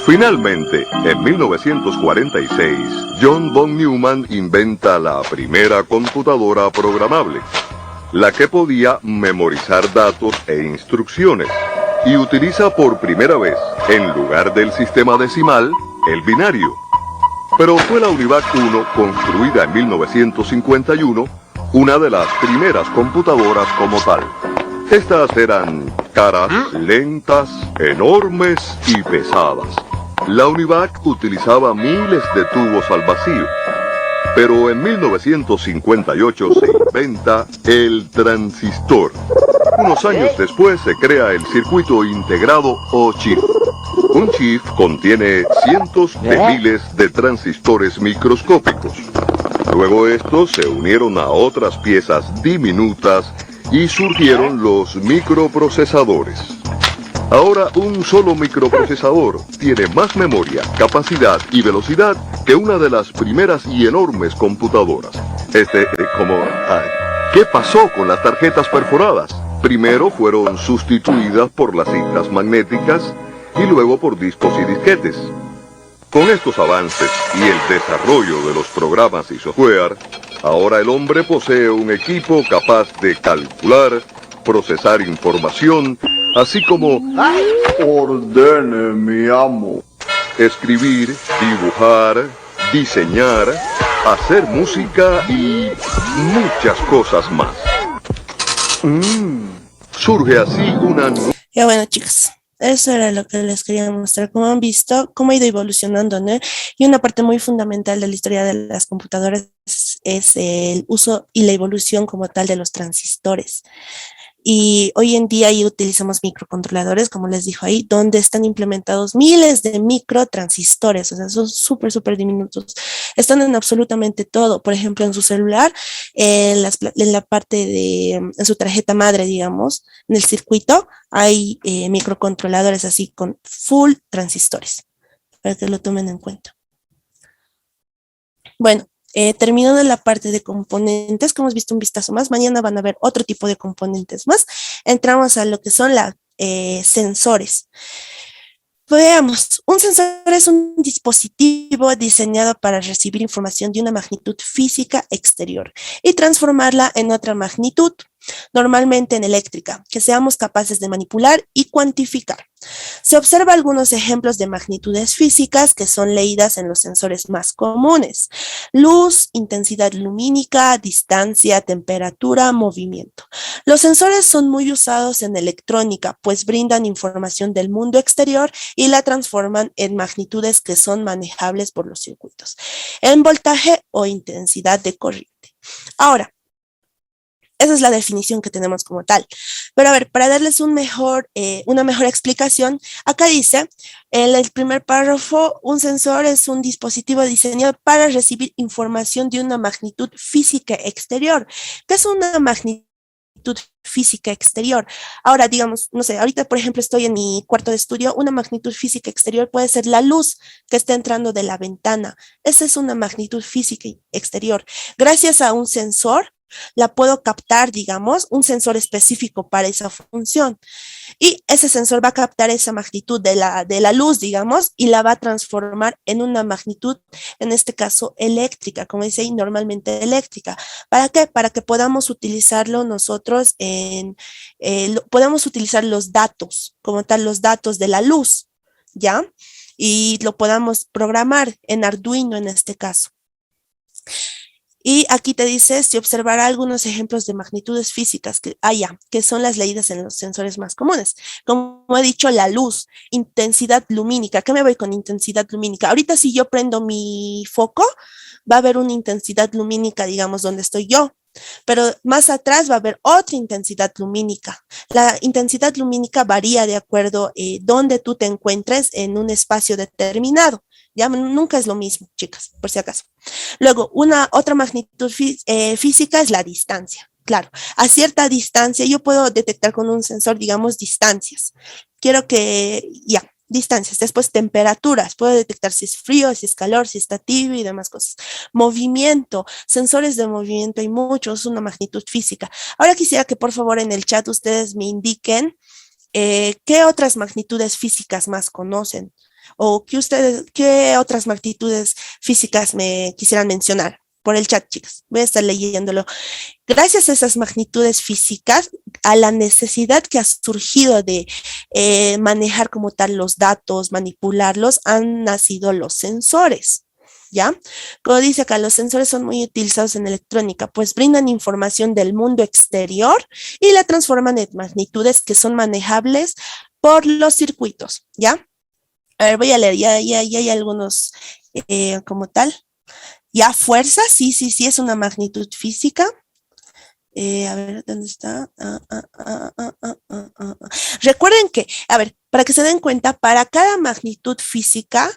Finalmente, en 1946, John von Neumann inventa la primera computadora programable, la que podía memorizar datos e instrucciones, y utiliza por primera vez, en lugar del sistema decimal, el binario. Pero fue la UNIVAC 1, construida en 1951, una de las primeras computadoras como tal. Estas eran caras, lentas, enormes y pesadas. La UNIVAC utilizaba miles de tubos al vacío. Pero en 1958 se inventa el transistor. Unos años después se crea el circuito integrado o chip. Un chip contiene cientos de miles de transistores microscópicos. Luego estos se unieron a otras piezas diminutas y surgieron los microprocesadores. Ahora un solo microprocesador tiene más memoria, capacidad y velocidad que una de las primeras y enormes computadoras. ¿Qué pasó con las tarjetas perforadas? Primero fueron sustituidas por las cintas magnéticas y luego por discos y disquetes. Con estos avances y el desarrollo de los programas y software, ahora el hombre posee un equipo capaz de calcular, procesar información, así como ordene mi amo, escribir, dibujar, diseñar, hacer música y muchas cosas más. Surge así una... Ya bueno, chicos, eso era lo que les quería mostrar. Como han visto, cómo ha ido evolucionando, ¿no? Y una parte muy fundamental de la historia de las computadoras es el uso y la evolución como tal de los transistores. Y hoy en día ya utilizamos microcontroladores, como les dijo ahí, donde están implementados miles de microtransistores, o sea, son súper diminutos. Están en absolutamente todo. Por ejemplo, en su celular, en la parte de, en su tarjeta madre, digamos, en el circuito, hay microcontroladores así con full transistores, para que lo tomen en cuenta. Bueno. Terminando la parte de componentes, como hemos visto un vistazo más, mañana van a ver otro tipo de componentes más. Entramos a lo que son los sensores. Veamos, un sensor es un dispositivo diseñado para recibir información de una magnitud física exterior y transformarla en otra magnitud, normalmente en eléctrica, que seamos capaces de manipular y cuantificar. Se observan algunos ejemplos de magnitudes físicas que son leídas en los sensores más comunes: luz, intensidad lumínica, distancia, temperatura, movimiento. Los sensores son muy usados en electrónica, pues brindan información del mundo exterior y la transforman en magnitudes que son manejables por los circuitos, en voltaje o intensidad de corriente. Ahora, Esa es la definición que tenemos como tal. Pero a ver, para darles una mejor explicación, acá dice, en el primer párrafo, un sensor es un dispositivo diseñado para recibir información de una magnitud física exterior. ¿Qué es una magnitud física exterior? Ahora, digamos, no sé, ahorita, por ejemplo, estoy en mi cuarto de estudio, una magnitud física exterior puede ser la luz que está entrando de la ventana. Esa es una magnitud física exterior. Gracias a un sensor, la puedo captar, digamos, un sensor específico para esa función. Y ese sensor va a captar esa magnitud de la luz, digamos, y la va a transformar en una magnitud, en este caso, eléctrica, como dice ahí, normalmente eléctrica. ¿Para qué? Para que podamos utilizarlo nosotros podemos utilizar los datos, como tal, los datos de la luz, ¿ya? Y lo podamos programar en Arduino en este caso. Y aquí te dice, si observará algunos ejemplos de magnitudes físicas que son las leídas en los sensores más comunes. Como he dicho, la luz, intensidad lumínica. ¿Qué me voy con intensidad lumínica? Ahorita si yo prendo mi foco, va a haber una intensidad lumínica, digamos, donde estoy yo. Pero más atrás va a haber otra intensidad lumínica. La intensidad lumínica varía de acuerdo a dónde tú te encuentres en un espacio determinado. Ya nunca es lo mismo, chicas, por si acaso. Luego, otra magnitud física es la distancia. Claro, a cierta distancia yo puedo detectar con un sensor, digamos, distancias. Quiero que, ya, distancias. Después, temperaturas. Puedo detectar si es frío, si es calor, si está tibio y demás cosas. Movimiento. Sensores de movimiento hay muchos, una magnitud física. Ahora quisiera que por favor en el chat ustedes me indiquen qué otras magnitudes físicas más conocen o qué otras magnitudes físicas me quisieran mencionar por el chat, chicas. Voy a estar leyéndolo. Gracias a esas magnitudes físicas, a la necesidad que ha surgido de manejar como tal los datos, manipularlos, han nacido los sensores. ¿Ya? Como dice acá, los sensores son muy utilizados en electrónica, pues brindan información del mundo exterior y la transforman en magnitudes que son manejables por los circuitos, ¿ya? A ver, voy a leer, ya hay algunos como tal. Ya, fuerza, sí, es una magnitud física. A ver, ¿dónde está? Recuerden que, a ver, para que se den cuenta, para cada magnitud física,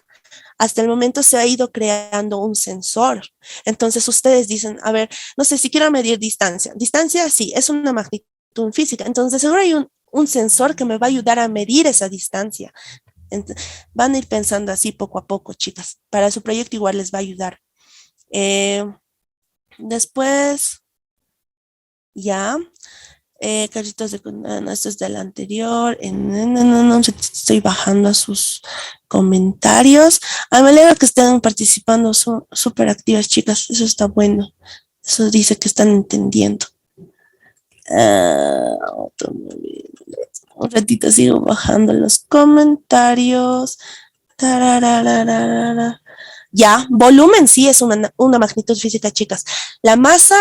hasta el momento se ha ido creando un sensor. Entonces ustedes dicen, a ver, no sé si quiero medir distancia. Distancia, sí, es una magnitud física. Entonces seguro hay un sensor que me va a ayudar a medir esa distancia. Van a ir pensando así poco a poco, chicas. Para su proyecto igual les va a ayudar. Después, ya. Carritos de no, esto es del anterior. No, estoy bajando a sus comentarios. Me alegra que estén participando, son súper activas, chicas. Eso está bueno. Eso dice que están entendiendo. Un ratito sigo bajando los comentarios. Tararararara. Ya, volumen sí es una magnitud física, chicas. La masa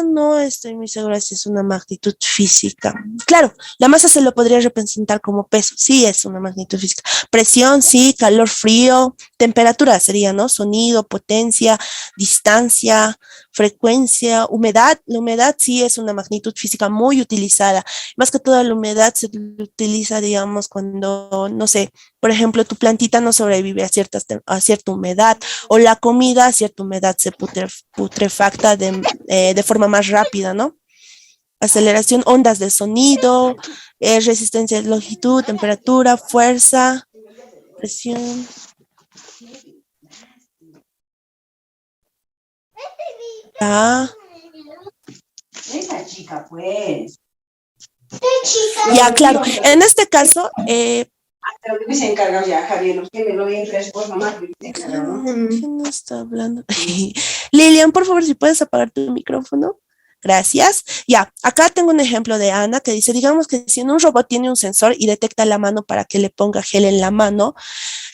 no estoy muy segura si es una magnitud física. Claro, la masa se lo podría representar como peso. Sí, es una magnitud física. Presión, sí, calor, frío. Temperatura sería, ¿no? Sonido, potencia, distancia, frecuencia, humedad. La humedad sí es una magnitud física muy utilizada. Más que todo la humedad se utiliza, digamos, cuando, no sé, por ejemplo, tu plantita no sobrevive a cierta humedad o la comida a cierta humedad se putrefacta de forma más rápida, ¿no? Aceleración, ondas de sonido, resistencia de longitud, temperatura, fuerza, presión. Ah. Esa chica, pues. Ya, claro. En este caso, hasta lo que se encargado ya, Javier, usted me lo ve en tres mamá. ¿Quién está hablando? Lilian, por favor, si puedes apagar tu micrófono. Gracias. Ya, acá tengo un ejemplo de Ana que dice, digamos que si un robot tiene un sensor y detecta la mano para que le ponga gel en la mano,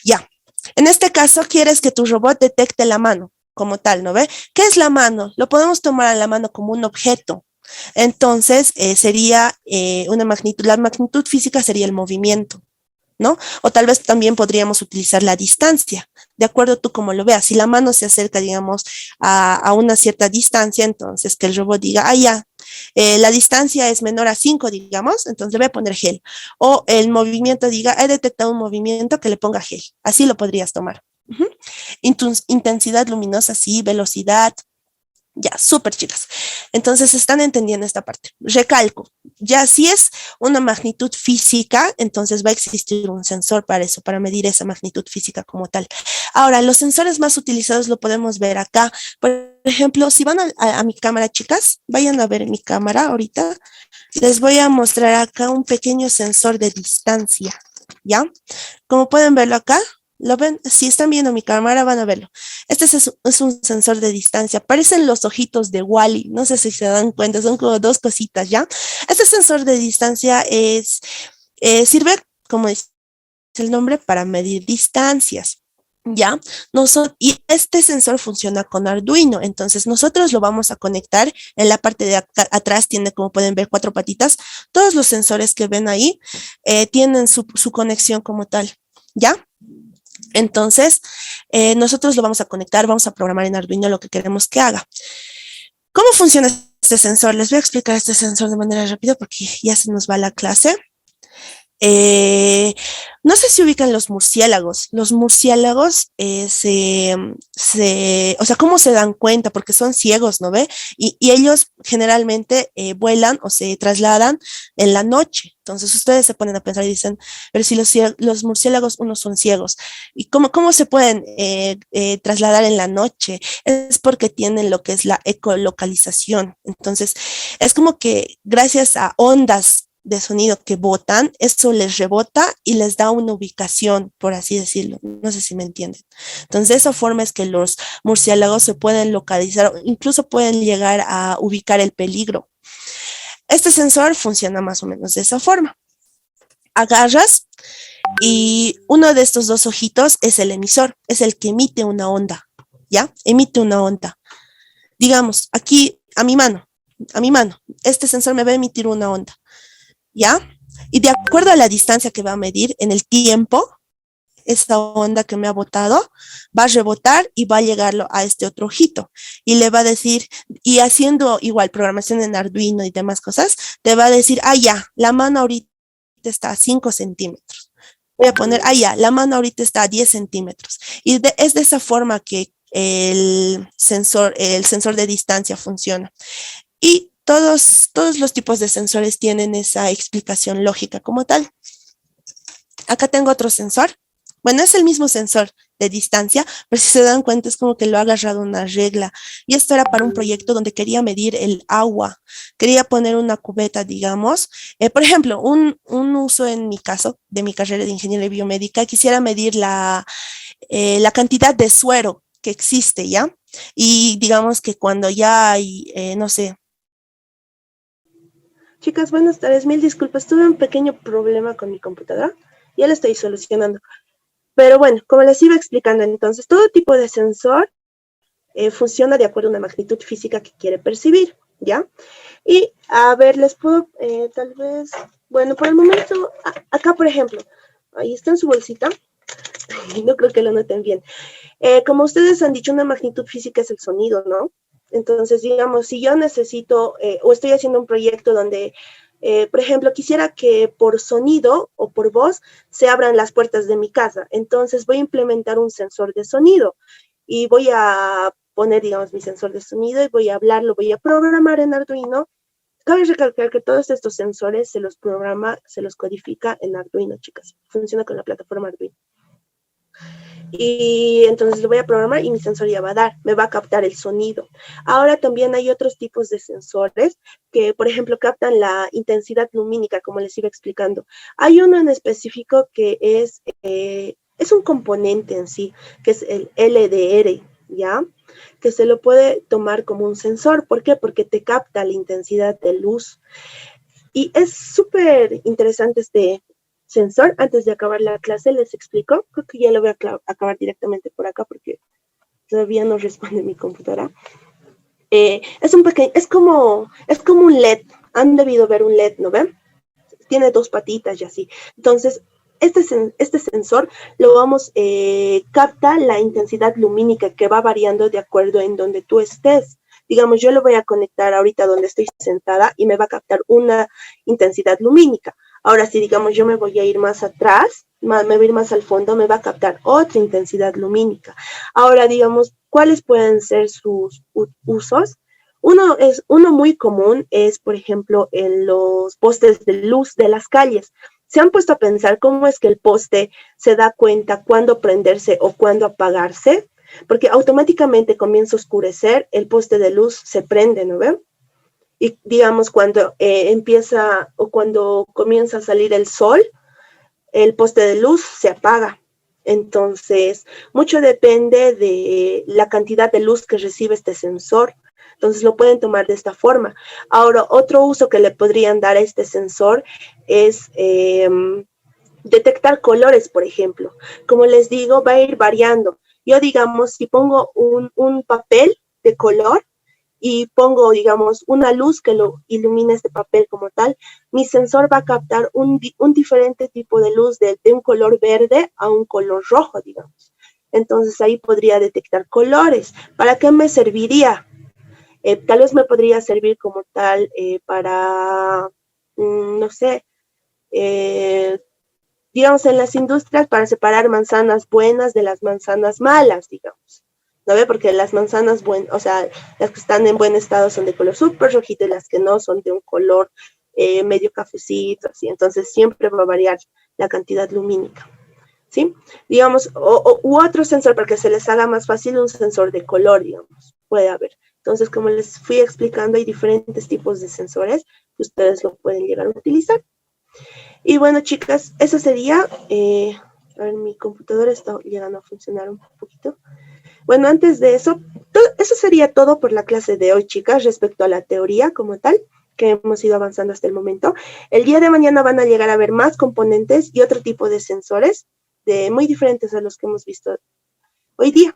ya. En este caso, quieres que tu robot detecte la mano como tal, ¿no ve? ¿Qué es la mano? Lo podemos tomar a la mano como un objeto. Entonces, sería la magnitud física sería el movimiento. ¿no? O tal vez también podríamos utilizar la distancia, de acuerdo tú como lo veas. Si la mano se acerca, digamos, a una cierta distancia, entonces que el robot diga, ah, ya, la distancia es menor a 5, digamos, entonces le voy a poner gel. O el movimiento diga, he detectado un movimiento que le ponga gel. Así lo podrías tomar. Uh-huh. Intensidad luminosa, sí, velocidad. Ya, súper chicas. Entonces están entendiendo esta parte. Recalco, ya si es una magnitud física, entonces va a existir un sensor para eso, para medir esa magnitud física como tal. Ahora, los sensores más utilizados lo podemos ver acá. Por ejemplo, si van a mi cámara, chicas, vayan a ver mi cámara ahorita. Les voy a mostrar acá un pequeño sensor de distancia, ¿ya? Como pueden verlo acá, ¿lo ven? Si están viendo mi cámara, van a verlo. Este es un sensor de distancia. Parecen los ojitos de Wall-E. No sé si se dan cuenta, son como dos cositas, ¿ya? Este sensor de distancia sirve, como dice el nombre, para medir distancias. ¿Ya? Y este sensor funciona con Arduino, entonces nosotros lo vamos a conectar en la parte de acá, atrás, tiene como pueden ver 4 patitas. Todos los sensores que ven ahí tienen su conexión como tal, ¿ya? Entonces, nosotros lo vamos a conectar, vamos a programar en Arduino lo que queremos que haga. ¿Cómo funciona este sensor? Les voy a explicar este sensor de manera rápida porque ya se nos va la clase. No sé si ubican los murciélagos. Los murciélagos o sea, ¿cómo se dan cuenta? Porque son ciegos, ¿no ve? Y ellos generalmente vuelan o se trasladan en la noche. Entonces ustedes se ponen a pensar y dicen, pero si los murciélagos unos son ciegos, ¿y cómo se pueden trasladar en la noche? Es porque tienen lo que es la ecolocalización. Entonces, es como que gracias a ondas de sonido que botan, eso les rebota y les da una ubicación, por así decirlo. No sé si me entienden. Entonces, de esa forma es que los murciélagos se pueden localizar, incluso pueden llegar a ubicar el peligro. Este sensor funciona más o menos de esa forma. Agarras y uno de estos dos ojitos es el emisor, es el que emite una onda, ¿ya? Emite una onda. Digamos, aquí a mi mano, este sensor me va a emitir una onda. ¿Ya? Y de acuerdo a la distancia que va a medir en el tiempo, esta onda que me ha botado va a rebotar y va a llegarlo a este otro ojito. Y le va a decir, y haciendo igual programación en Arduino y demás cosas, te va a decir, ah, ya, la mano ahorita está a 5 centímetros. Voy a poner, ah, ya, la mano ahorita está a 10 centímetros. Y es de esa forma que el sensor de distancia funciona. Y todos los tipos de sensores tienen esa explicación lógica como tal. Acá tengo otro sensor. Bueno, es el mismo sensor de distancia, pero si se dan cuenta es como que lo ha agarrado una regla. Y esto era para un proyecto donde quería medir el agua. Quería poner una cubeta, digamos. Por ejemplo, un uso en mi caso, de mi carrera de ingeniería biomédica, quisiera medir la cantidad de suero que existe, ¿ya? Y digamos que cuando ya hay, no sé. Chicas, buenas tardes. Mil disculpas. Tuve un pequeño problema con mi computadora. Ya lo estoy solucionando. Pero bueno, como les iba explicando, entonces, todo tipo de sensor funciona de acuerdo a una magnitud física que quiere percibir, ¿ya? Y, a ver, les puedo, tal vez, bueno, por el momento, acá, por ejemplo, ahí está en su bolsita. No creo que lo noten bien. Como ustedes han dicho, una magnitud física es el sonido, ¿no? Entonces, digamos, si yo necesito o estoy haciendo un proyecto donde, por ejemplo, quisiera que por sonido o por voz se abran las puertas de mi casa, entonces voy a implementar un sensor de sonido y voy a poner, digamos, mi sensor de sonido y voy a hablarlo, voy a programar en Arduino. Cabe recalcar que todos estos sensores se los programa, se los codifica en Arduino, chicas. Funciona con la plataforma Arduino. Y entonces lo voy a programar y mi sensor ya va a dar, me va a captar el sonido. Ahora también hay otros tipos de sensores que, por ejemplo, captan la intensidad lumínica, como les iba explicando. Hay uno en específico que es un componente en sí, que es el LDR, ¿ya? Que se lo puede tomar como un sensor. ¿Por qué? Porque te capta la intensidad de luz. Y es súper interesante este sensor. Antes de acabar la clase les explico. Creo que ya lo voy a acabar directamente por acá porque todavía no responde mi computadora. Es como un LED. Han debido ver un LED, ¿no ven? Tiene 2 patitas y así. Entonces, este sensor lo vamos, capta la intensidad lumínica que va variando de acuerdo en donde tú estés. Digamos, yo lo voy a conectar ahorita donde estoy sentada y me va a captar una intensidad lumínica. Ahora, si digamos yo me voy a ir más atrás, me voy a ir más al fondo, me va a captar otra intensidad lumínica. Ahora, digamos, ¿cuáles pueden ser sus usos? Uno muy común es, por ejemplo, en los postes de luz de las calles. ¿Se han puesto a pensar cómo es que el poste se da cuenta cuándo prenderse o cuándo apagarse? Porque automáticamente comienza a oscurecer, el poste de luz se prende, ¿no ven? Y digamos, cuando empieza o cuando comienza a salir el sol, el poste de luz se apaga. Entonces, mucho depende de la cantidad de luz que recibe este sensor. Entonces, lo pueden tomar de esta forma. Ahora, otro uso que le podrían dar a este sensor es detectar colores, por ejemplo. Como les digo, va a ir variando. Yo, digamos, si pongo un papel de color y pongo, digamos, una luz que lo ilumina este papel como tal, mi sensor va a captar un diferente tipo de luz de un color verde a un color rojo, digamos. Entonces ahí podría detectar colores. ¿Para qué me serviría? Tal vez me podría servir como tal para, no sé, digamos, en las industrias para separar manzanas buenas de las manzanas malas, digamos. ¿No ve? Porque las manzanas buenas, o sea, las que están en buen estado son de color súper rojito y las que no son de un color medio cafecito, así. Entonces siempre va a variar la cantidad lumínica, ¿sí? Digamos, u otro sensor para que se les haga más fácil, un sensor de color, digamos, puede haber. Entonces, como les fui explicando, hay diferentes tipos de sensores que ustedes lo pueden llegar a utilizar. Y bueno, chicas, eso sería, a ver, mi computadora está llegando a funcionar un poquito. Bueno, antes de eso, eso sería todo por la clase de hoy, chicas, respecto a la teoría como tal, que hemos ido avanzando hasta el momento. El día de mañana van a llegar a ver más componentes y otro tipo de sensores, muy diferentes a los que hemos visto hoy día.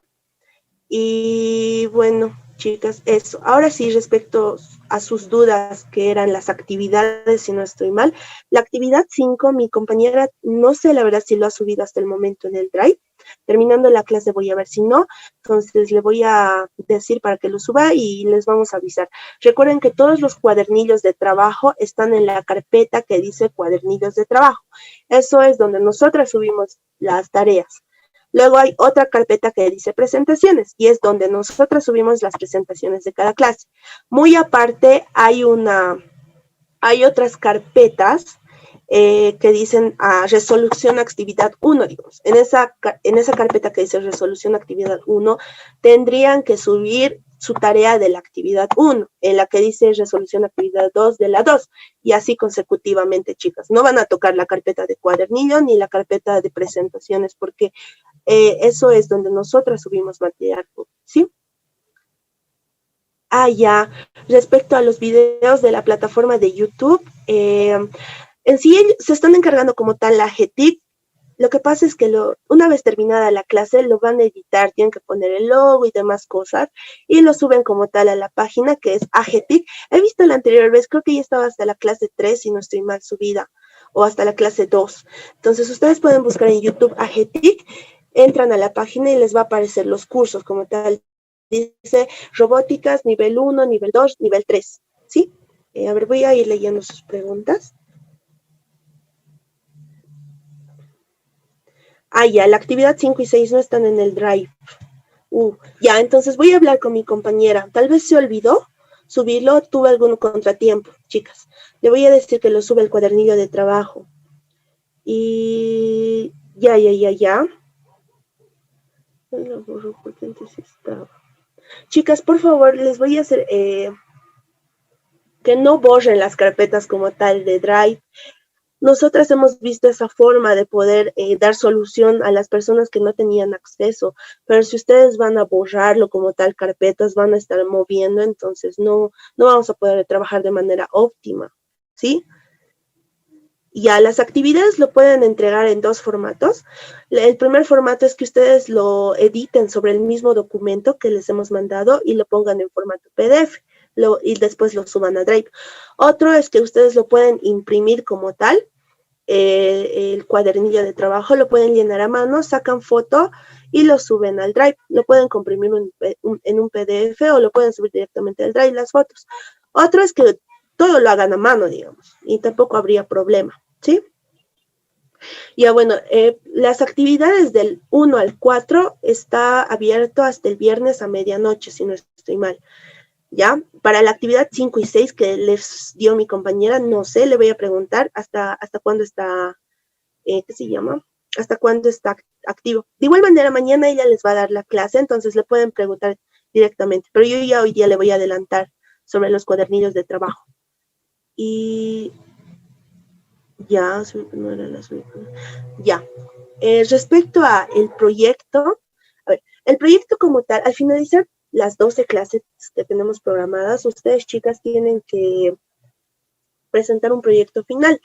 Y bueno, chicas, eso. Ahora sí, respecto a sus dudas, que eran las actividades, si no estoy mal, la actividad 5, mi compañera, no sé la verdad si lo ha subido hasta el momento en el Drive. Terminando la clase voy a ver si no, entonces le voy a decir para que lo suba y les vamos a avisar. Recuerden que todos los cuadernillos de trabajo están en la carpeta que dice cuadernillos de trabajo. Eso es donde nosotras subimos las tareas. Luego hay otra carpeta que dice presentaciones y es donde nosotros subimos las presentaciones de cada clase. Muy aparte hay otras carpetas que dicen resolución actividad 1, digamos. En esa carpeta que dice resolución actividad 1, tendrían que subir su tarea de la actividad 1, en la que dice resolución actividad 2 de la 2, y así consecutivamente, chicas. No van a tocar la carpeta de cuadernillo ni la carpeta de presentaciones, porque eso es donde nosotras subimos material, ¿sí? Ya, respecto a los videos de la plataforma de YouTube, en sí se están encargando como tal la GTIC. Lo que pasa es que una vez terminada la clase lo van a editar, tienen que poner el logo y demás cosas, y lo suben como tal a la página que es AGTIC. He visto la anterior vez, creo que ya estaba hasta la clase 3, si no estoy mal subida, o hasta la clase 2. Entonces ustedes pueden buscar en YouTube AGTIC, entran a la página y les va a aparecer los cursos como tal. Dice robóticas, nivel 1, nivel 2, nivel 3, ¿sí? A ver, voy a ir leyendo sus preguntas. Ya, la actividad 5 y 6 no están en el Drive. Ya, entonces voy a hablar con mi compañera. Tal vez se olvidó subirlo, tuve algún contratiempo, chicas. Le voy a decir que lo sube el cuadernillo de trabajo. Y ya. Lo borro porque antes estaba. Chicas, por favor, les voy a hacer que no borren las carpetas como tal de Drive. Nosotras hemos visto esa forma de poder dar solución a las personas que no tenían acceso, pero si ustedes van a borrarlo como tal carpetas, van a estar moviendo, entonces no vamos a poder trabajar de manera óptima, ¿sí? Ya, las actividades lo pueden entregar en dos formatos. El primer formato es que ustedes lo editen sobre el mismo documento que les hemos mandado y lo pongan en formato PDF. Y después lo suban a Drive. Otro es que ustedes lo pueden imprimir como tal el cuadernillo de trabajo, lo pueden llenar a mano, sacan foto y lo suben al Drive. Lo pueden comprimir en un PDF o lo pueden subir directamente al Drive las fotos. Otro es que todo lo hagan a mano, digamos, y tampoco habría problema, ¿sí? Ya bueno, las actividades del 1 al 4 está abierto hasta el viernes a medianoche, si no estoy mal. ¿Ya? Para la actividad 5 y 6 que les dio mi compañera, no sé, le voy a preguntar hasta cuándo está, ¿qué se llama? Hasta cuándo está activo. De igual manera, mañana ella les va a dar la clase, entonces le pueden preguntar directamente, pero yo ya hoy día le voy a adelantar sobre los cuadernillos de trabajo. Y ya, no era ya. Respecto a el proyecto, a ver, el proyecto como tal, al finalizar las 12 clases que tenemos programadas, ustedes chicas tienen que presentar un proyecto final.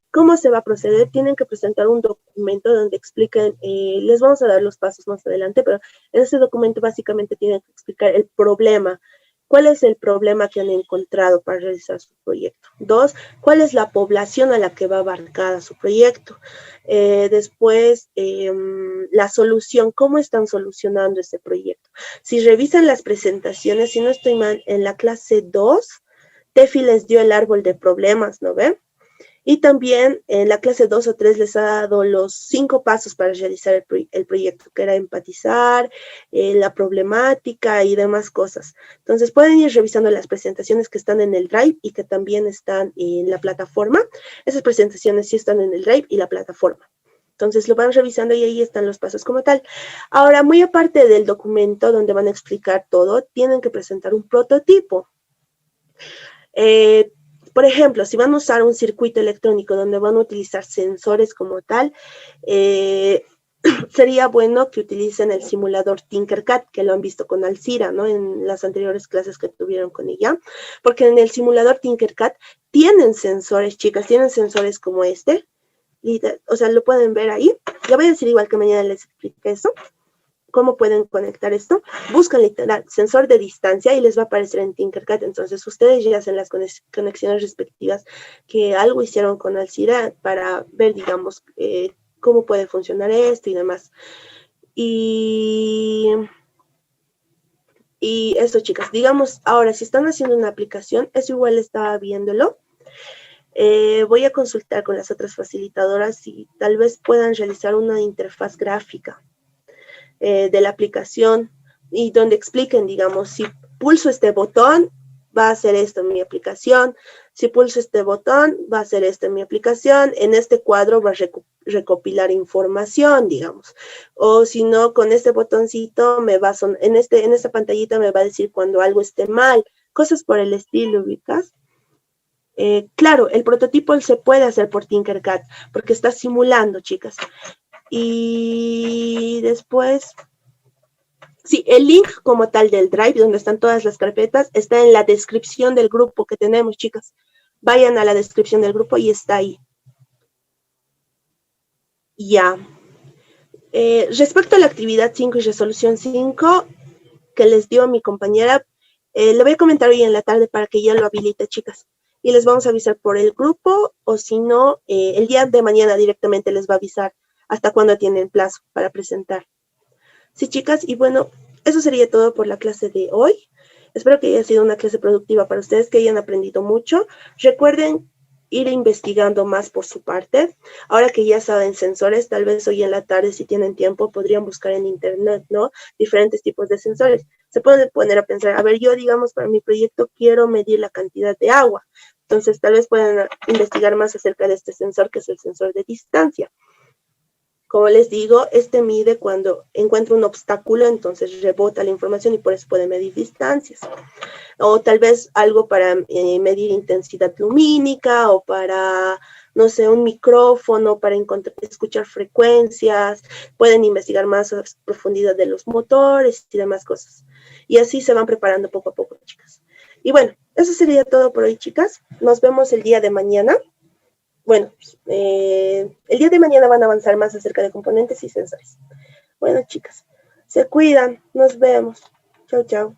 ¿Cómo se va a proceder? Tienen que presentar un documento donde expliquen, les vamos a dar los pasos más adelante, pero en ese documento básicamente tienen que explicar el problema. ¿Cuál es el problema que han encontrado para realizar su proyecto? 2, ¿cuál es la población a la que va abarcada su proyecto? Después, la solución, ¿cómo están solucionando ese proyecto? Si revisan las presentaciones, si no estoy mal, en la clase 2, Tefi les dio el árbol de problemas, ¿no ven? Y también en la clase 2 o 3 les ha dado los 5 pasos para realizar el proyecto, que era empatizar, la problemática y demás cosas. Entonces pueden ir revisando las presentaciones que están en el Drive y que también están en la plataforma. Esas presentaciones sí están en el Drive y la plataforma. Entonces lo van revisando y ahí están los pasos como tal. Ahora, muy aparte del documento donde van a explicar todo, tienen que presentar un prototipo. Por ejemplo, si van a usar un circuito electrónico donde van a utilizar sensores como tal, sería bueno que utilicen el simulador Tinkercad, que lo han visto con Alcira, ¿no? En las anteriores clases que tuvieron con ella, porque en el simulador Tinkercad tienen sensores, chicas, tienen sensores como este, y o sea, lo pueden ver ahí. Ya voy a decir igual que mañana les explique eso. ¿Cómo pueden conectar esto? Buscan literal sensor de distancia y les va a aparecer en Tinkercad. Entonces ustedes ya hacen las conexiones respectivas que algo hicieron con Alcira para ver, digamos, cómo puede funcionar esto y demás. Y eso, chicas, digamos, ahora si están haciendo una aplicación, eso igual estaba viéndolo. Voy a consultar con las otras facilitadoras si tal vez puedan realizar una interfaz gráfica de la aplicación y donde expliquen, digamos, si pulso este botón, va a hacer esto en mi aplicación, si pulso este botón, va a hacer esto en mi aplicación, en este cuadro va a recopilar información, digamos, o si no, con este botoncito me va a en esta pantallita me va a decir cuando algo esté mal, cosas por el estilo, ¿ubicas? Claro, el prototipo se puede hacer por Tinkercad, porque está simulando, chicas. Y después, sí, el link como tal del Drive, donde están todas las carpetas, está en la descripción del grupo que tenemos, chicas. Vayan a la descripción del grupo y está ahí. Ya. Respecto a la actividad 5 y resolución 5 que les dio mi compañera, le voy a comentar hoy en la tarde para que ya lo habilite, chicas. Y les vamos a avisar por el grupo, o si no, el día de mañana directamente les va a avisar hasta cuándo tienen plazo para presentar. Sí, chicas, y bueno, eso sería todo por la clase de hoy. Espero que haya sido una clase productiva para ustedes, que hayan aprendido mucho. Recuerden ir investigando más por su parte. Ahora que ya saben sensores, tal vez hoy en la tarde, si tienen tiempo, podrían buscar en internet, ¿no? Diferentes tipos de sensores. Se pueden poner a pensar, a ver, yo, digamos, para mi proyecto quiero medir la cantidad de agua. Entonces, tal vez puedan investigar más acerca de este sensor, que es el sensor de distancia. Como les digo, este mide cuando encuentra un obstáculo, entonces rebota la información y por eso puede medir distancias. O tal vez algo para medir intensidad lumínica o para, no sé, un micrófono para escuchar frecuencias. Pueden investigar más a profundidad de los motores y demás cosas. Y así se van preparando poco a poco, chicas. Y bueno, eso sería todo por hoy, chicas. Nos vemos el día de mañana. Bueno, el día de mañana van a avanzar más acerca de componentes y sensores. Bueno, chicas, se cuidan. Nos vemos. Chau, chau.